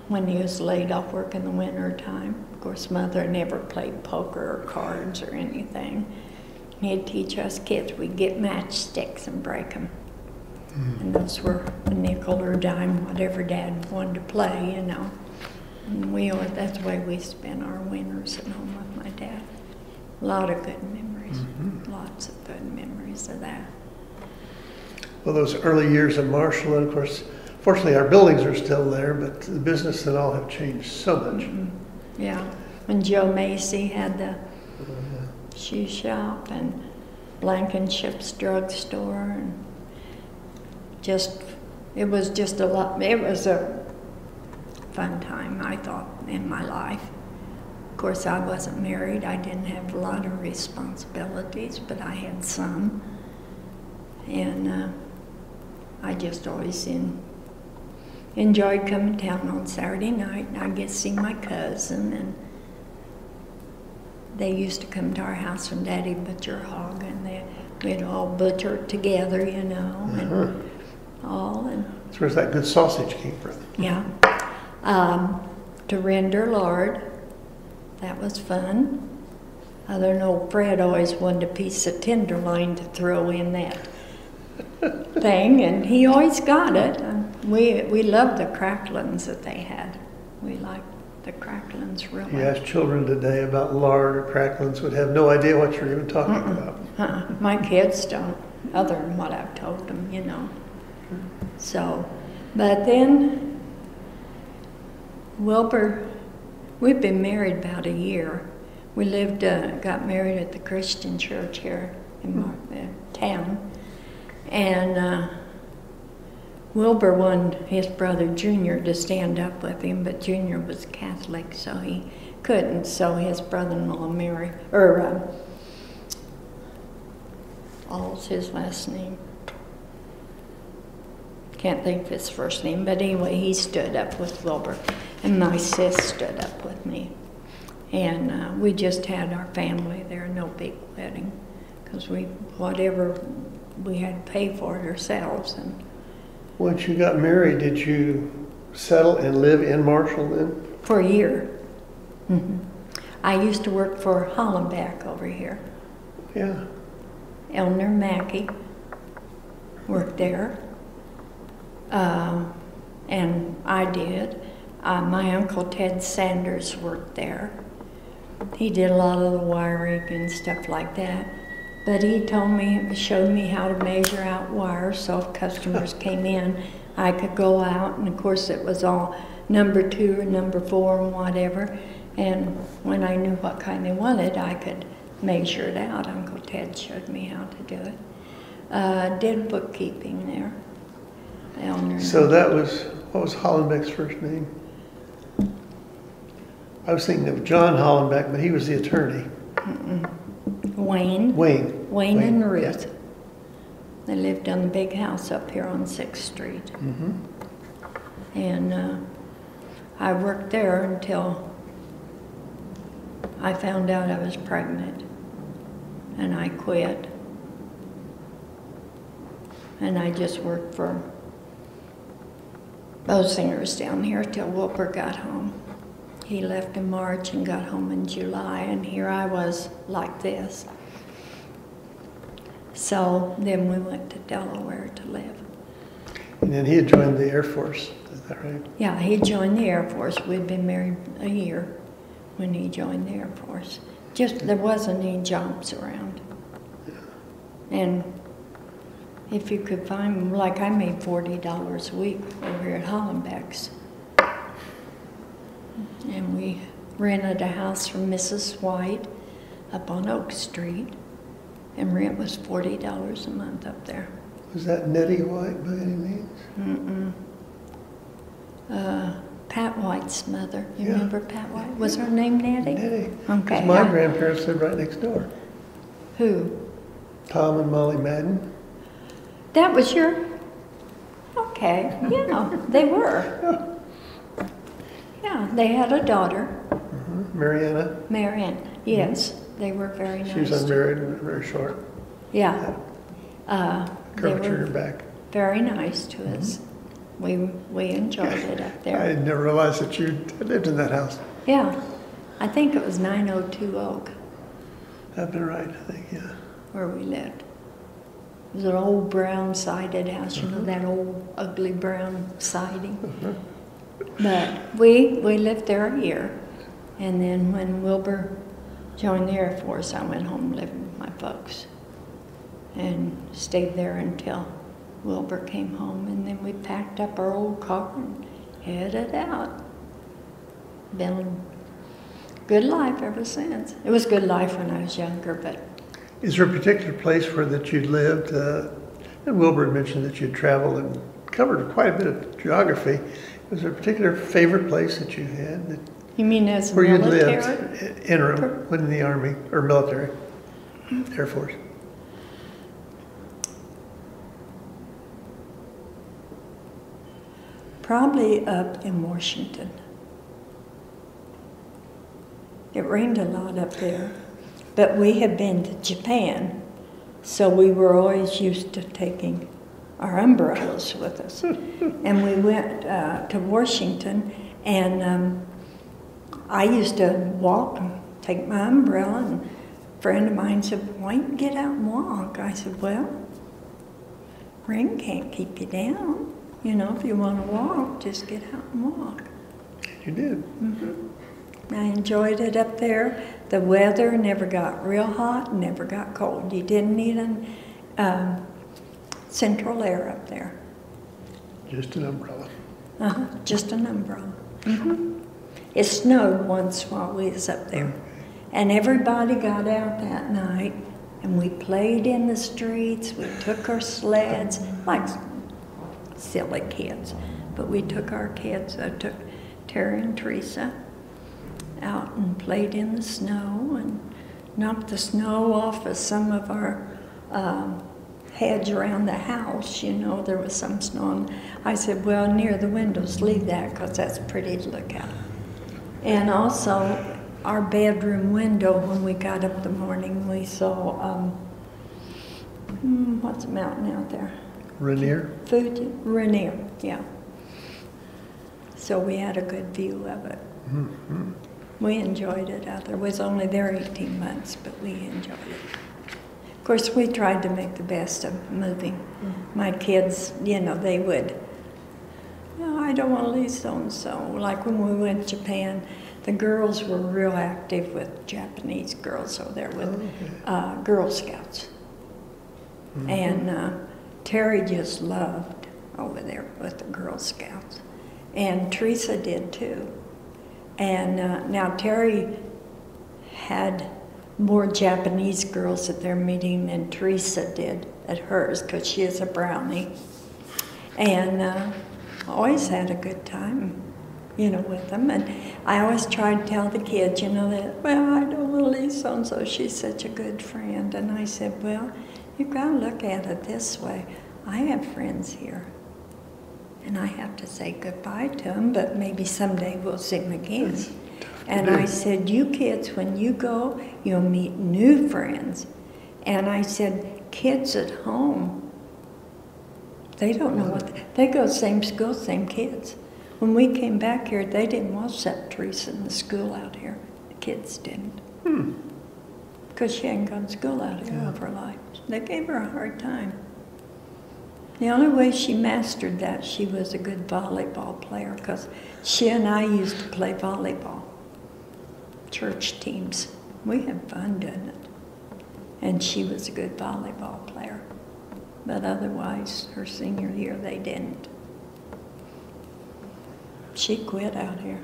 Speaker 2: when he was laid off work in the winter time. Of course, Mother never played poker or cards or anything. He'd teach us kids. We'd get matchsticks and break them. And those were a nickel or a dime, whatever Dad wanted to play, you know. And that's the way we spent our winters at home with my dad. A lot of good memories. Lots of good memories of that.
Speaker 1: Well, those early years of Marshall, and of course, fortunately our buildings are still there, but the business and all have changed so much.
Speaker 2: Yeah, when Joe Macy had the shoe shop and Blankenship's drugstore, and it was just a lot. It was a fun time, I thought, in my life. Of course, I wasn't married. I didn't have a lot of responsibilities, but I had some. And I just always enjoyed coming down on Saturday night. And I'd get to see my cousin, and they used to come to our house when Daddy butcher hog, and we'd all butcher it together, you know, and all. And
Speaker 1: that's where that good sausage came from.
Speaker 2: Yeah. To render lard, that was fun. Other than old Fred always wanted a piece of tenderloin to throw in that thing, and he always got it. We loved the cracklings that they had. We liked the cracklings real much.
Speaker 1: You ask children today about lard or cracklings, would have no idea what you're even talking about.
Speaker 2: My kids don't, other than what I've told them, you know. So, but then Wilbur, we've been married about a year. We got married at the Christian church here in town. And Wilbur wanted his brother Junior to stand up with him, but Junior was Catholic, so he couldn't. So his brother-in-law All's his last name. Can't think of his first name, but anyway, he stood up with Wilbur, and my sis stood up with me. And we just had our family there, no big wedding, because whatever we had to pay for it ourselves. And
Speaker 1: once you got married, did you settle and live in Marshall then?
Speaker 2: for a year. Mm-hmm. I used to work for Hollenbeck over here.
Speaker 1: Yeah.
Speaker 2: Eleanor Mackey worked there. And I did. My Uncle Ted Sanders worked there. He did a lot of the wiring and stuff like that. But he showed me how to measure out wires, so if customers came in, I could go out, and of course it was all number 2 and number 4 and whatever. And when I knew what kind they wanted, I could measure it out. Uncle Ted showed me how to do it. Did bookkeeping there. Eleanor.
Speaker 1: So what was Hollenbeck's first name? I was thinking of John Hollenbeck, but he was the attorney.
Speaker 2: Wayne.
Speaker 1: Wayne
Speaker 2: And Ruth. They lived on the big house up here on 6th Street.
Speaker 1: Mm-hmm.
Speaker 2: And I worked there until I found out I was pregnant. And I quit. And I just worked for those singers down here till Wilbur got home. He left in March and got home in July, and here I was like this. So then we went to Delaware to live.
Speaker 1: And then he had joined the Air Force, is that right?
Speaker 2: Yeah, he joined the Air Force. We'd been married a year when he joined the Air Force. Just there wasn't any jobs around. Yeah. And if you could find, like I made $40 a week over here at Hollenbeck's. And we rented a house from Mrs. White up on Oak Street, and rent was $40 a month up there.
Speaker 1: Was that Nettie White by any means?
Speaker 2: Pat White's mother. You remember Pat White? Was her name Nettie?
Speaker 1: Nettie.
Speaker 2: Okay.
Speaker 1: My grandparents lived right next door.
Speaker 2: Who?
Speaker 1: Tom and Molly Madden.
Speaker 2: That was your... Okay, yeah, they were. Yeah, they had a daughter.
Speaker 1: Mm-hmm. Mariana.
Speaker 2: Marianne, yes. They were very nice.
Speaker 1: She was unmarried and very short.
Speaker 2: Yeah.
Speaker 1: Curvature in her back.
Speaker 2: Very nice to us. We enjoyed it up there.
Speaker 1: I never realized that you lived in that house.
Speaker 2: Yeah. I think it was 902 Oak.
Speaker 1: That'd been right, I think, yeah.
Speaker 2: Where we lived. It was an old brown sided house, you know, that old ugly brown siding. But we lived there a year. And then when Wilbur joined the Air Force, I went home living with my folks. And stayed there until Wilbur came home. And then we packed up our old car and headed out. Been a good life ever since. It was a good life when I was younger, but...
Speaker 1: Is there a particular place where that you lived? And Wilbur mentioned that you'd traveled and covered quite a bit of geography. Was there a particular favorite place that you had? That,
Speaker 2: you mean as
Speaker 1: where
Speaker 2: military?
Speaker 1: you lived, interim, when in the Army, or military, Air Force?
Speaker 2: Probably up in Washington. It rained a lot up there. But we had been to Japan, so we were always used to taking our umbrellas with us. And we went to Washington, and I used to walk and take my umbrella, and a friend of mine said, "Why don't you get out and walk?" I said, "Well, rain can't keep you down. You know, if you want to walk, just get out and walk."
Speaker 1: You did.
Speaker 2: Mm-hmm. I enjoyed it up there. The weather never got real hot, never got cold. You didn't need an central air up there.
Speaker 1: Just an umbrella.
Speaker 2: Just an umbrella. Mm-hmm. It snowed once while we was up there. And everybody got out that night, and we played in the streets. We took our sleds, like silly kids. But we took our kids, I took Terry and Teresa, out and played in the snow and knocked the snow off of some of our hedge around the house, you know, there was some snow. And I said, well, near the windows, leave that because that's pretty to look at. And also, our bedroom window, when we got up in the morning, we saw, what's the mountain out there?
Speaker 1: Rainier?
Speaker 2: Rainier, yeah. So we had a good view of it.
Speaker 1: Mm-hmm.
Speaker 2: We enjoyed it out there. We was only there 18 months, but we enjoyed it. Of course, we tried to make the best of moving. Mm-hmm. My kids, you know, they would, no, I don't want to leave so-and-so. Like when we went to Japan, the girls were real active with Japanese girls over there with Girl Scouts. Mm-hmm. And Terry just loved over there with the Girl Scouts. And Teresa did too. And now Terry had more Japanese girls at their meeting than Teresa did at hers, because she is a brownie. And always had a good time, you know, with them. And I always tried to tell the kids, you know, that, well, I don't want to leave so-and-so, she's such a good friend. And I said, well, you've got to look at it this way. I have friends here. And I have to say goodbye to them, but maybe someday we'll see them again. And I said, you kids, when you go, you'll meet new friends. And I said, kids at home, they don't know they go same school, same kids. When we came back here, they didn't want to accept Teresa in the school out here. The kids didn't. Because she hadn't gone to school out here all of her life. They gave her a hard time. The only way she mastered that, she was a good volleyball player, because she and I used to play volleyball, church teams. We had fun doing it. And she was a good volleyball player. But otherwise, her senior year, they didn't. She quit out here.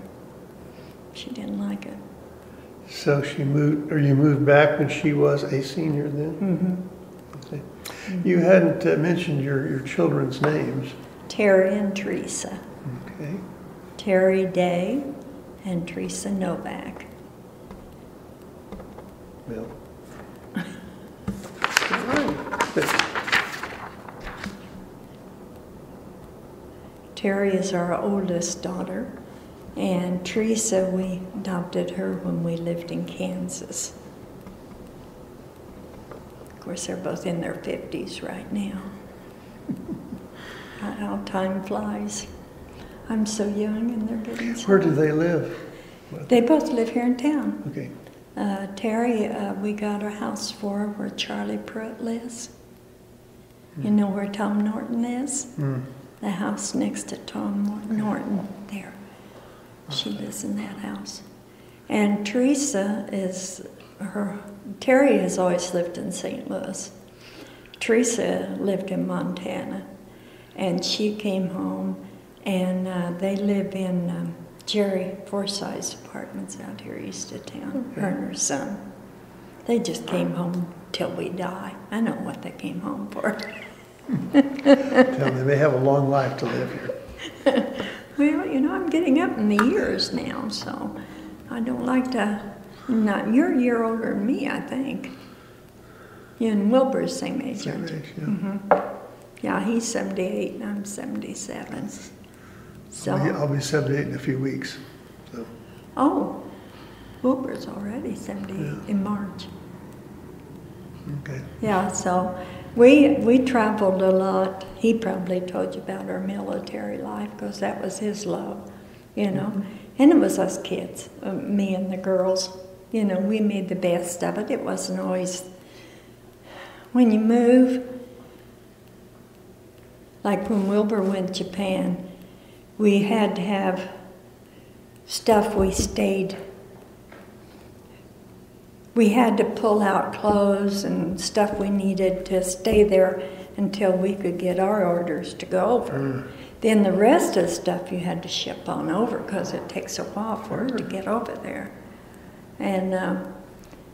Speaker 2: She didn't like it.
Speaker 1: So she moved, or you moved back when she was a senior then?
Speaker 2: Mm-hmm.
Speaker 1: Okay. You hadn't mentioned your children's names.
Speaker 2: Terry and Teresa.
Speaker 1: Okay.
Speaker 2: Terry Day and Teresa Novak.
Speaker 1: Well.
Speaker 2: Terry is our oldest daughter, and Teresa, we adopted her when we lived in Kansas. Of course, they're both in their 50s right now. How time flies. I'm so young and they're getting so.
Speaker 1: Where do they live?
Speaker 2: They both live here in town.
Speaker 1: Okay.
Speaker 2: Terry, we got a house for her where Charlie Pruitt lives. You know where Tom Norton is? The house next to Tom Norton there. She lives in that house. And Teresa is Terry has always lived in St. Louis. Teresa lived in Montana. And she came home, and they live in Jerry Forsythe's apartments out here east of town, her and her son. They just came home till we die. I know what they came home for.
Speaker 1: Tell me, they have a long life to live here.
Speaker 2: Well, you know, I'm getting up in the years now, so I don't like to, you're a year older than me, I think. You and Wilbur's same age, aren't you?
Speaker 1: Yeah.
Speaker 2: Mm-hmm. Yeah, he's 78 and I'm 77. So
Speaker 1: I'll be 78 in a few weeks. So.
Speaker 2: Oh, Wilbur's already 78 in March.
Speaker 1: Okay.
Speaker 2: Yeah, so we traveled a lot. He probably told you about our military life because that was his love, you know. And it was us kids, me and the girls. You know, we made the best of it. It wasn't always, when you move, like when Wilbur went to Japan, we had to have stuff we had to pull out clothes and stuff we needed to stay there until we could get our orders to go over. Then the rest of the stuff you had to ship on over because it takes a while for it to get over there. And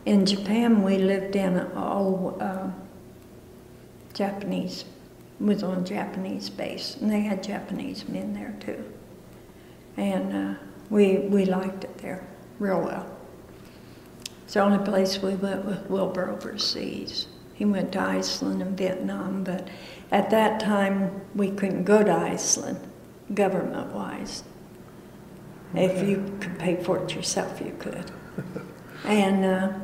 Speaker 2: in Japan, we lived in Japanese, was on Japanese base, and they had Japanese men there too. And we liked it there real well. It's the only place we went with Wilbur overseas. He went to Iceland and Vietnam, but at that time we couldn't go to Iceland, government-wise. If you could pay for it yourself, you could. And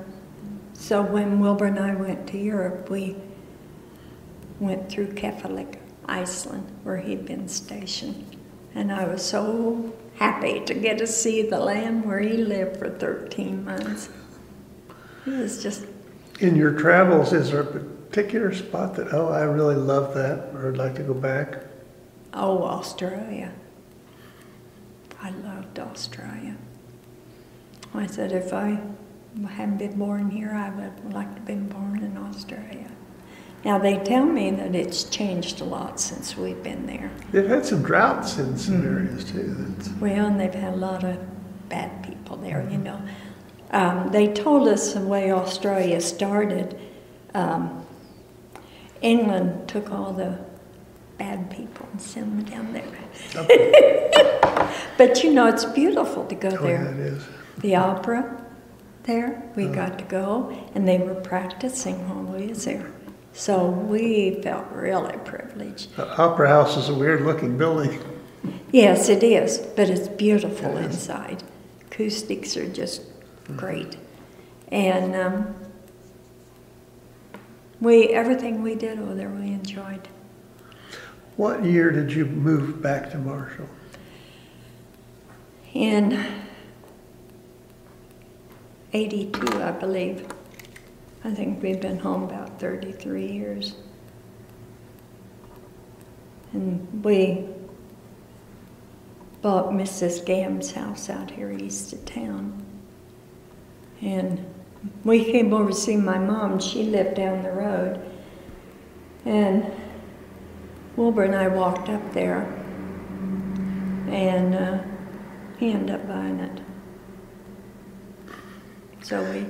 Speaker 2: so when Wilbur and I went to Europe, we went through Keflavik, Iceland, where he'd been stationed. And I was so happy to get to see the land where he lived for 13 months. It was just...
Speaker 1: In your travels, is there a particular spot that, oh, I really love that, or I'd like to go back?
Speaker 2: Oh, Australia. I loved Australia. I said if I hadn't been born here, I would like to have been born in Australia. Now, they tell me that it's changed a lot since we've been there.
Speaker 1: They've had some droughts in some areas, too.
Speaker 2: Well, and they've had a lot of bad people there, you know. They told us the way Australia started, England took all the bad people and sent them down there. Okay. But, you know, it's beautiful to go there.
Speaker 1: Yeah, it is.
Speaker 2: The opera there, we got to go, and they were practicing while we was there. So we felt really privileged.
Speaker 1: The Opera House is a weird-looking building.
Speaker 2: Yes, it is, but it's beautiful inside. Acoustics are just great. And everything we did over there, we enjoyed.
Speaker 1: What year did you move back to Marshall?
Speaker 2: In 82, I believe. I think we've been home about 33 years. And we bought Mrs. Gamm's house out here east of town. And we came over to see my mom. She lived down the road. And Wilbur and I walked up there, and he ended up buying it. So we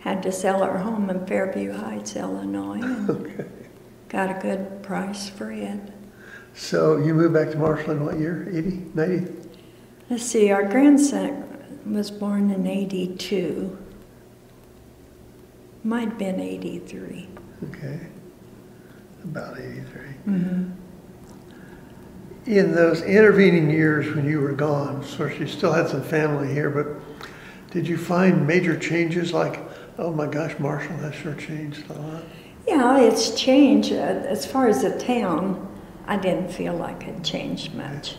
Speaker 2: had to sell our home in Fairview Heights, Illinois, and got a good price for it.
Speaker 1: So you moved back to Marshall in what year? 80, 90?
Speaker 2: Let's see, our grandson was born in 82. Might have been 83.
Speaker 1: Okay, about 83.
Speaker 2: Mm-hmm.
Speaker 1: In those intervening years when you were gone, of course you still had some family here, but did you find major changes like, oh my gosh, Marshall has sure changed a lot?
Speaker 2: Yeah, it's changed. As far as the town, I didn't feel like it changed much.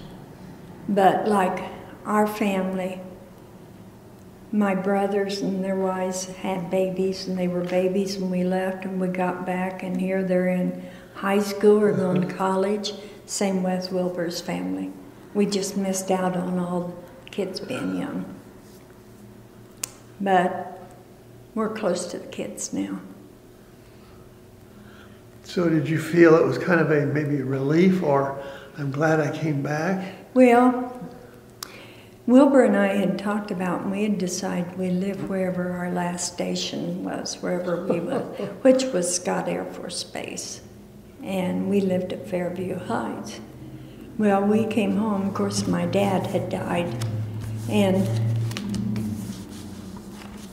Speaker 2: But like our family, my brothers and their wives had babies, and they were babies when we left, and we got back, and here they're in high school or going to college. Same with Wilbur's family. We just missed out on all the kids being young. But we're close to the kids now.
Speaker 1: So did you feel it was kind of maybe a relief, or I'm glad I came back?
Speaker 2: Well, Wilbur and I had talked about, and we had decided we'd live wherever our last station was, wherever we were, which was Scott Air Force Base. And we lived at Fairview Heights. Well, we came home, of course my dad had died, and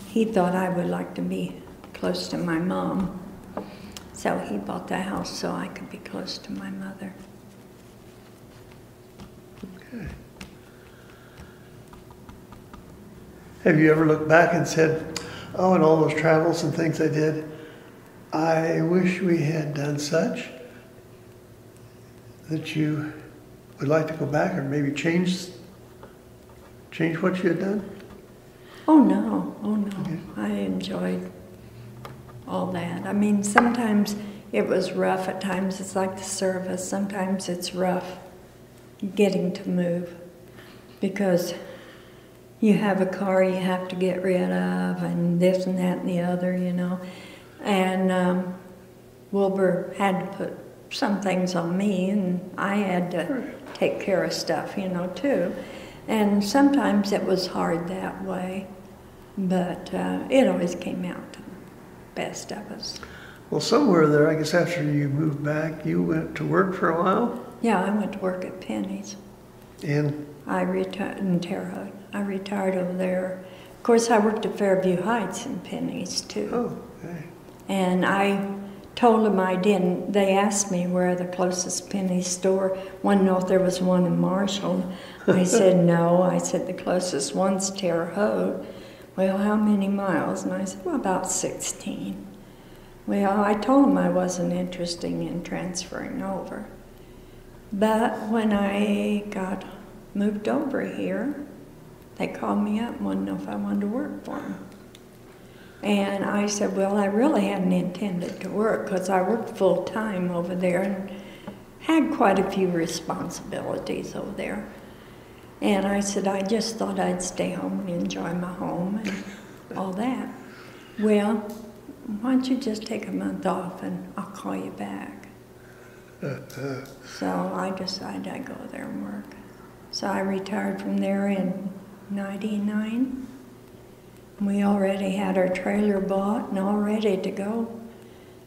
Speaker 2: he thought I would like to be close to my mom. So he bought the house so I could be close to my mother.
Speaker 1: Okay. Have you ever looked back and said, oh, and all those travels and things I did, I wish we had done such, that you would like to go back or maybe change what you had done?
Speaker 2: Oh no,
Speaker 1: Okay.
Speaker 2: I enjoyed all that. I mean, sometimes it was rough, at times it's like the service, sometimes it's rough getting to move because you have a car you have to get rid of and this and that and the other, you know. And Wilbur had to put some things on me, and I had to take care of stuff, you know, too. And sometimes it was hard that way, but it always came out to the best of us.
Speaker 1: Well, somewhere there, I guess after you moved back, you went to work for a while?
Speaker 2: Yeah, I went to work at Penny's.
Speaker 1: And?
Speaker 2: I retired in Terre Haute. I retired over there. Of course, I worked at Fairview Heights in Penny's, too.
Speaker 1: Oh, okay.
Speaker 2: And I told them I didn't. They asked me where the closest penny store, wanted to know if there was one in Marshall. I said no. I said the closest one's Terre Haute. Well, how many miles? And I said, well, about 16. Well, I told them I wasn't interested in transferring over. But when I got moved over here, they called me up and wanted to know if I wanted to work for them. And I said, well, I really hadn't intended to work because I worked full-time over there and had quite a few responsibilities over there. And I said, I just thought I'd stay home and enjoy my home and all that. Well, why don't you just take a month off and I'll call you back. So I decided I'd go there and work. So I retired from there in '99. We already had our trailer bought and all ready to go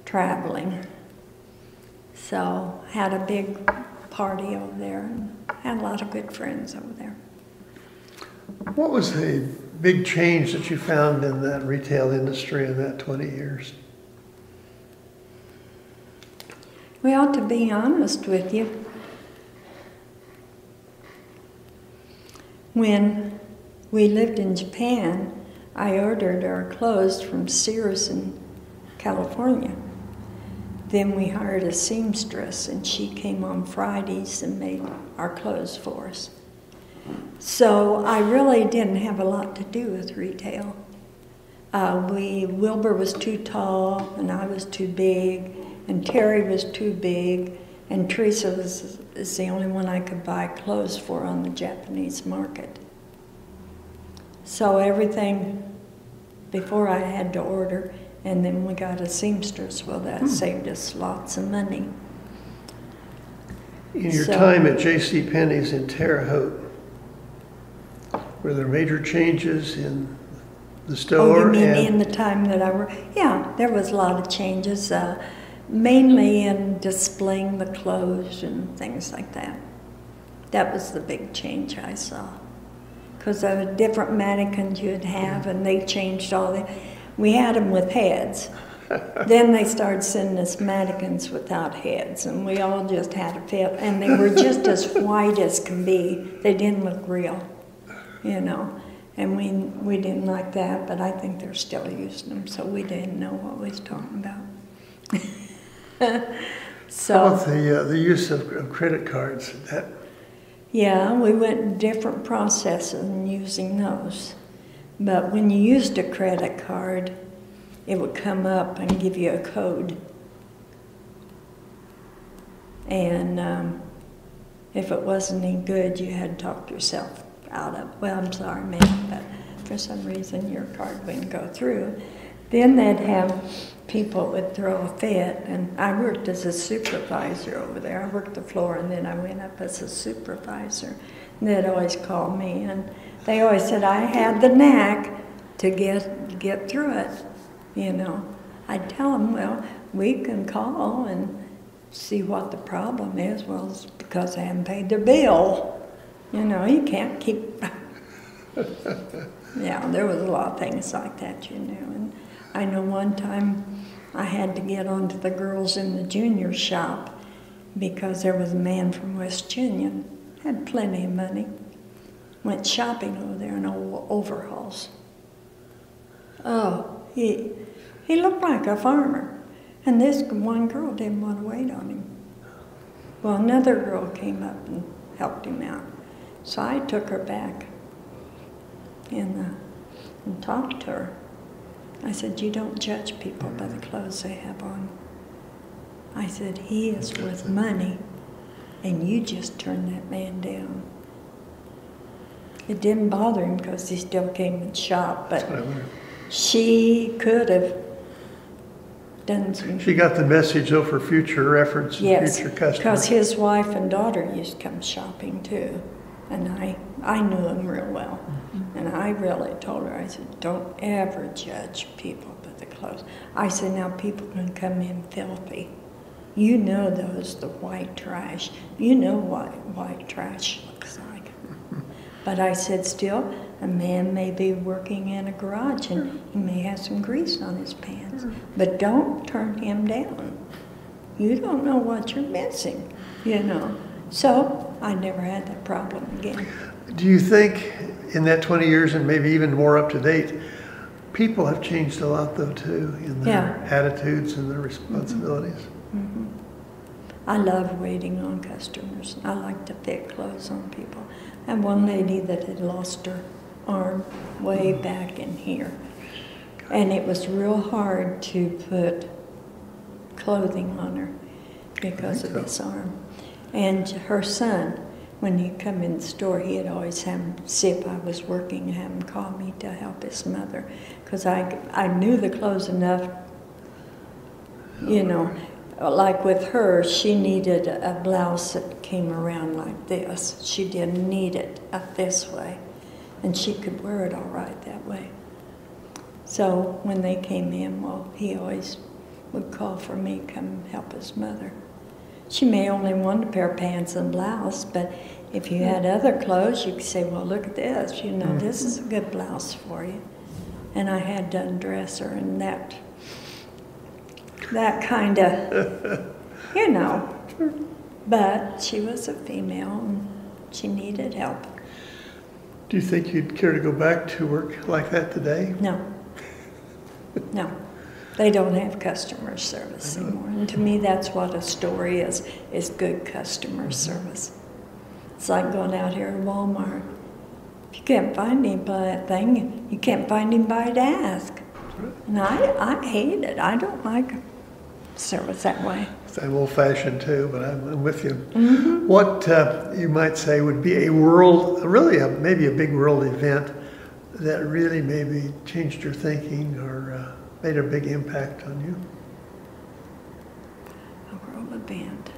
Speaker 2: traveling. So had a big party over there and had a lot of good friends over there.
Speaker 1: What was the big change that you found in that retail industry in that 20 years?
Speaker 2: Well, to be honest with you, when we lived in Japan, I ordered our clothes from Sears in California. Then we hired a seamstress, and she came on Fridays and made our clothes for us. So I really didn't have a lot to do with retail. Wilbur was too tall, and I was too big, and Terry was too big, and Teresa is the only one I could buy clothes for on the Japanese market. So everything before I had to order, and then we got a seamstress. Well, that saved us lots of money.
Speaker 1: In your time at J.C. Penney's in Terre Haute, were there major changes in the store?
Speaker 2: Oh, you mean in the time that I worked? Yeah, there was a lot of changes, mainly in displaying the clothes and things like that. That was the big change I saw. Because there were different mannequins you'd have, and they changed all the. We had them with heads. Then they started sending us mannequins without heads, and we all just had a fit. And they were just as white as can be. They didn't look real, you know. And we didn't like that, but I think they're still using them, so we didn't know what we was talking about. So.
Speaker 1: How about the use of credit cards?
Speaker 2: Yeah, we went different processes in using those. But when you used a credit card, it would come up and give you a code. And if it wasn't any good, you had to talk yourself out of it. Well, I'm sorry, ma'am, but for some reason your card wouldn't go through. Then they'd have people would throw a fit, and I worked as a supervisor over there. I worked the floor, and then I went up as a supervisor. And they'd always call me, and they always said I had the knack to get through it, you know. I'd tell them, well, we can call and see what the problem is. Well, it's because they haven't paid their bill. You know, you can't keep... Yeah, there was a lot of things like that, you know. And I know one time I had to get onto the girls in the junior shop because there was a man from West Union, had plenty of money, went shopping over there in overalls. Oh, he looked like a farmer, and this one girl didn't want to wait on him. Well, another girl came up and helped him out, so I took her back and talked to her. I said, you don't judge people by the clothes they have on. I said, he is worth money, and you just turned that man down. It didn't bother him because he still came and shopped, but she could have done some...
Speaker 1: She got the message, though, for future reference and future customers.
Speaker 2: Because his wife and daughter used to come shopping, too, and I knew him real well. And I really told her, I said, don't ever judge people by the clothes. I said, now people can come in filthy. You know those, the white trash. You know what white trash looks like. But I said, still, a man may be working in a garage and he may have some grease on his pants. But don't turn him down. you don't know what you're missing, you know. So I never had that problem again.
Speaker 1: Do you think in that 20 years and maybe even more up to date, people have changed a lot though too in their attitudes and their responsibilities?
Speaker 2: I love waiting on customers. I like to fit clothes on people. I had one lady that had lost her arm way back in here. And it was real hard to put clothing on her because of this arm. And her son, when he'd come in the store, he'd always have him see if I was working and have him call me to help his mother. Because I knew the clothes enough, you know. Like with her, she needed a blouse that came around like this. She didn't need it up this way. And she could wear it all right that way. So when they came in, well, he always would call for me to come help his mother. She may only want a pair of pants and blouse, but if you had other clothes, you could say, well, look at this. You know, this is a good blouse for you. And I had to undress her, and that kind of, you know. But she was a female, and she needed help.
Speaker 1: Do you think you'd care to go back to work like that today?
Speaker 2: No. No. They don't have customer service anymore. And to me, that's what a store is good customer service. It's like going out here at Walmart. If you can't find anything, you can't find anybody to ask. And I hate it. I don't like service that way.
Speaker 1: I'm old-fashioned too, but I'm with you. What you might say would be maybe a big world event that really maybe changed your thinking or made a big impact on you?
Speaker 2: A world event.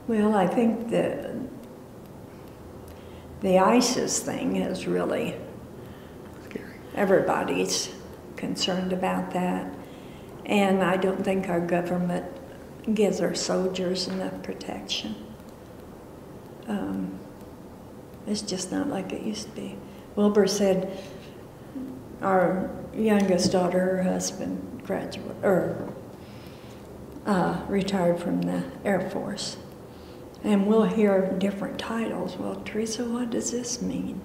Speaker 2: Well, I think the ISIS thing is really
Speaker 1: scary.
Speaker 2: Everybody's concerned about that. And I don't think our government gives our soldiers enough protection. It's just not like it used to be. Wilbur said our youngest daughter, her husband, retired from the Air Force. And we'll hear different titles. Well, Teresa, what does this mean?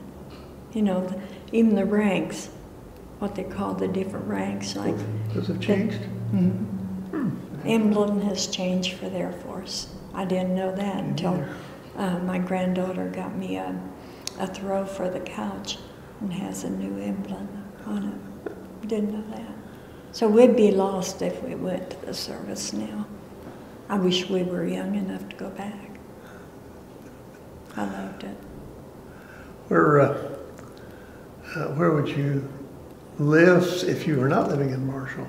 Speaker 2: You know, even the ranks, what they call the different ranks. Like
Speaker 1: those have changed?
Speaker 2: Emblem has changed for the Air Force. I didn't know that until my granddaughter got me a throw for the couch and has a new emblem on it. Didn't know that. So we'd be lost if we went to the service now. I wish we were young enough to go back. I loved it.
Speaker 1: Where would you live if you were not living in Marshall?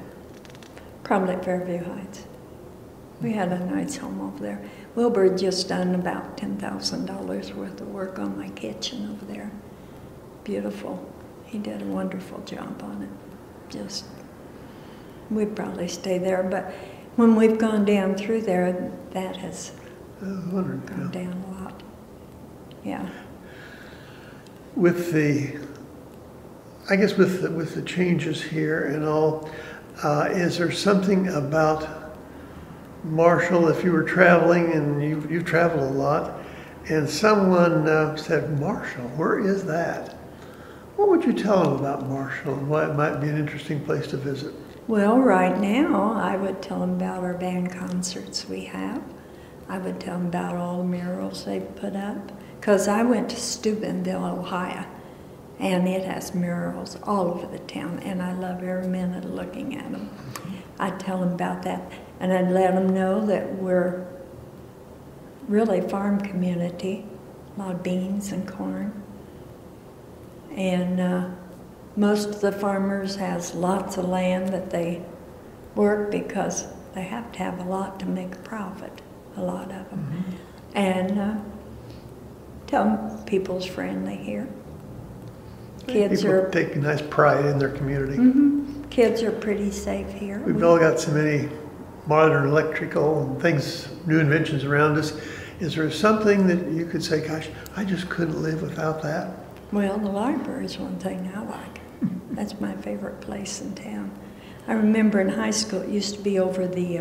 Speaker 2: Probably at Fairview Heights. We had a nice home over there. Wilbur had just done about $10,000 worth of work on my kitchen over there. Beautiful. He did a wonderful job on it. We'd probably stay there, but when we've gone down through there, that has gone down a lot. Yeah.
Speaker 1: With the changes here and all, is there something about Marshall, if you were traveling, and you've traveled a lot, and someone said, Marshall, where is that? What would you tell them about Marshall and why it might be an interesting place to visit?
Speaker 2: Well, right now, I would tell them about our band concerts we have. I would tell them about all the murals they've put up. Because I went to Steubenville, Ohio, and it has murals all over the town, and I love every minute of looking at them. I'd tell them about that, and I'd let them know that we're really a farm community, a lot of beans and corn. And most of the farmers has lots of land that they work because they have to have a lot to make a profit, a lot of them. And tell them people's friendly here. Kids
Speaker 1: People take a nice pride in their community.
Speaker 2: Kids are pretty safe here.
Speaker 1: We've all got so many modern electrical and things, new inventions around us. Is there something that you could say, gosh, I just couldn't live without that?
Speaker 2: Well, the library is one thing I like. That's my favorite place in town. I remember in high school, it used to be over the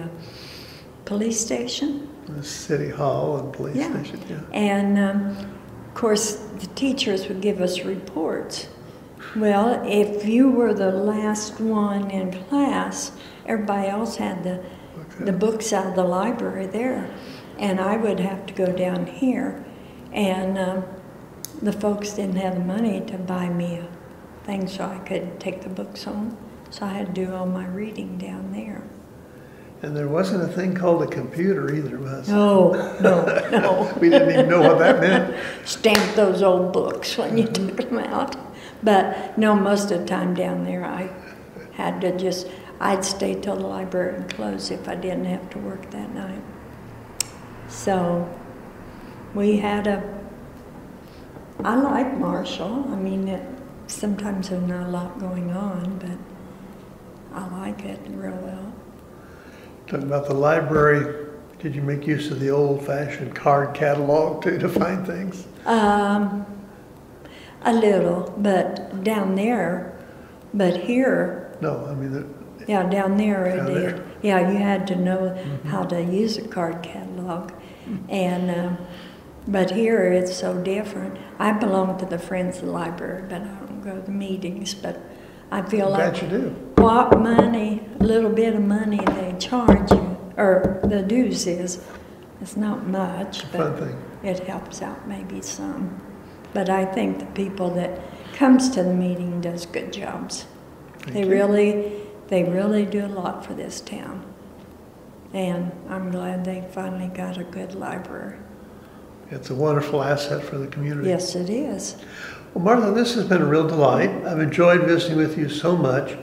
Speaker 2: police station.
Speaker 1: The city hall and police station, yeah.
Speaker 2: And of course, the teachers would give us reports. Well, if you were the last one in class, everybody else had the books out of the library there. And I would have to go down here. And the folks didn't have the money to buy me a thing so I could take the books home. So I had to do all my reading down there.
Speaker 1: And there wasn't a thing called a computer either, was there?
Speaker 2: No.
Speaker 1: We didn't even know what that meant.
Speaker 2: Stamp those old books when you took them out. But no, most of the time down there I had to I'd stay till the library closed if I didn't have to work that night. So we had I like Marshall. I mean, sometimes there's not a lot going on, but I like it real well.
Speaker 1: Talking about the library, did you make use of the old-fashioned card catalog too to find things?
Speaker 2: A little, but down there, but here.
Speaker 1: No, I mean.
Speaker 2: Yeah, down there it did.
Speaker 1: There.
Speaker 2: Yeah, you had to know how to use a card catalog. And, but here it's so different. I belong to the Friends of the Library, but I don't go to the meetings, but I feel like.
Speaker 1: Bet you do.
Speaker 2: What money, a little bit of money they charge you, or the dues is, it's not much, but it helps out maybe some. But I think the people that comes to the meeting does good jobs. They really do a lot for this town. And I'm glad they finally got a good library.
Speaker 1: It's a wonderful asset for the community.
Speaker 2: Yes, it is.
Speaker 1: Well, Martha, this has been a real delight. I've enjoyed visiting with you so much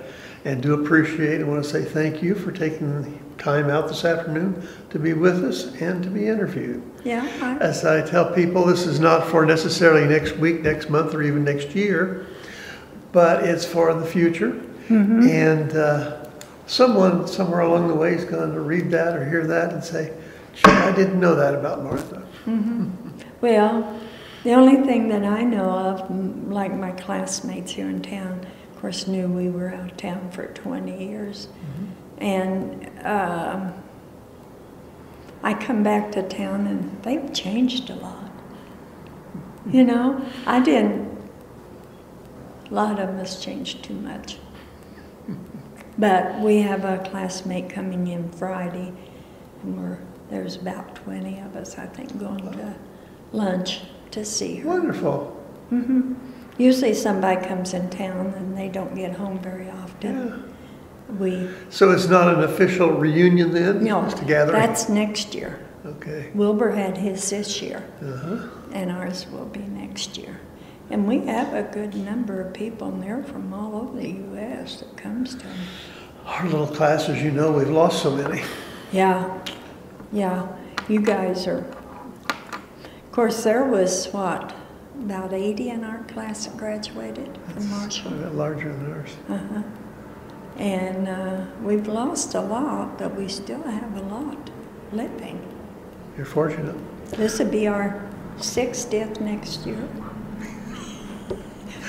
Speaker 1: and do appreciate and want to say thank you for taking the time out this afternoon to be with us and to be interviewed.
Speaker 2: Yeah.
Speaker 1: As I tell people, this is not for necessarily next week, next month, or even next year, but it's for the future. And someone somewhere along the way is going to read that or hear that and say, gee, I didn't know that about Martha.
Speaker 2: Well, the only thing that I know of, like my classmates here in town, of course, knew we were out of town for 20 years. And I come back to town and they've changed a lot. You know, a lot of them has changed too much. But we have a classmate coming in Friday, and there's about 20 of us, I think, going to lunch to see her.
Speaker 1: Wonderful.
Speaker 2: Usually somebody comes in town and they don't get home very often.
Speaker 1: So it's not an official reunion then?
Speaker 2: No,
Speaker 1: just a gathering?
Speaker 2: That's next year.
Speaker 1: Okay.
Speaker 2: Wilbur had his this year, and ours will be next year. And we have a good number of people, and they're from all over the U.S. that comes to them.
Speaker 1: Our little class, as you know, we've lost so many.
Speaker 2: Yeah. You guys are, of course, there was, about 80 in our class that graduated from Marshall.
Speaker 1: A bit larger than ours.
Speaker 2: And we've lost a lot, but we still have a lot living.
Speaker 1: You're fortunate.
Speaker 2: This will be our 60th next year.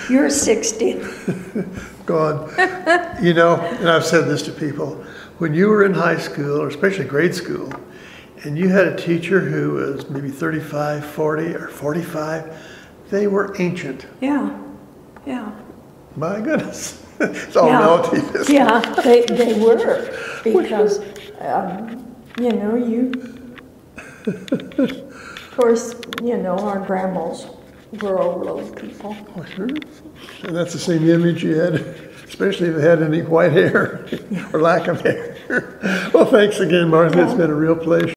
Speaker 2: Your 60th.
Speaker 1: God. You know, and I've said this to people, when you were in high school, or especially grade school, and you had a teacher who was maybe 35, 40, or 45, they were ancient.
Speaker 2: Yeah.
Speaker 1: My goodness. It's all relative, isn't it?
Speaker 2: Yeah, they were, because, of course, our grandmas were old people.
Speaker 1: Oh, sure. And that's the same image you had, especially if it had any white hair or lack of hair. Well, thanks again, Martha. It's been a real pleasure.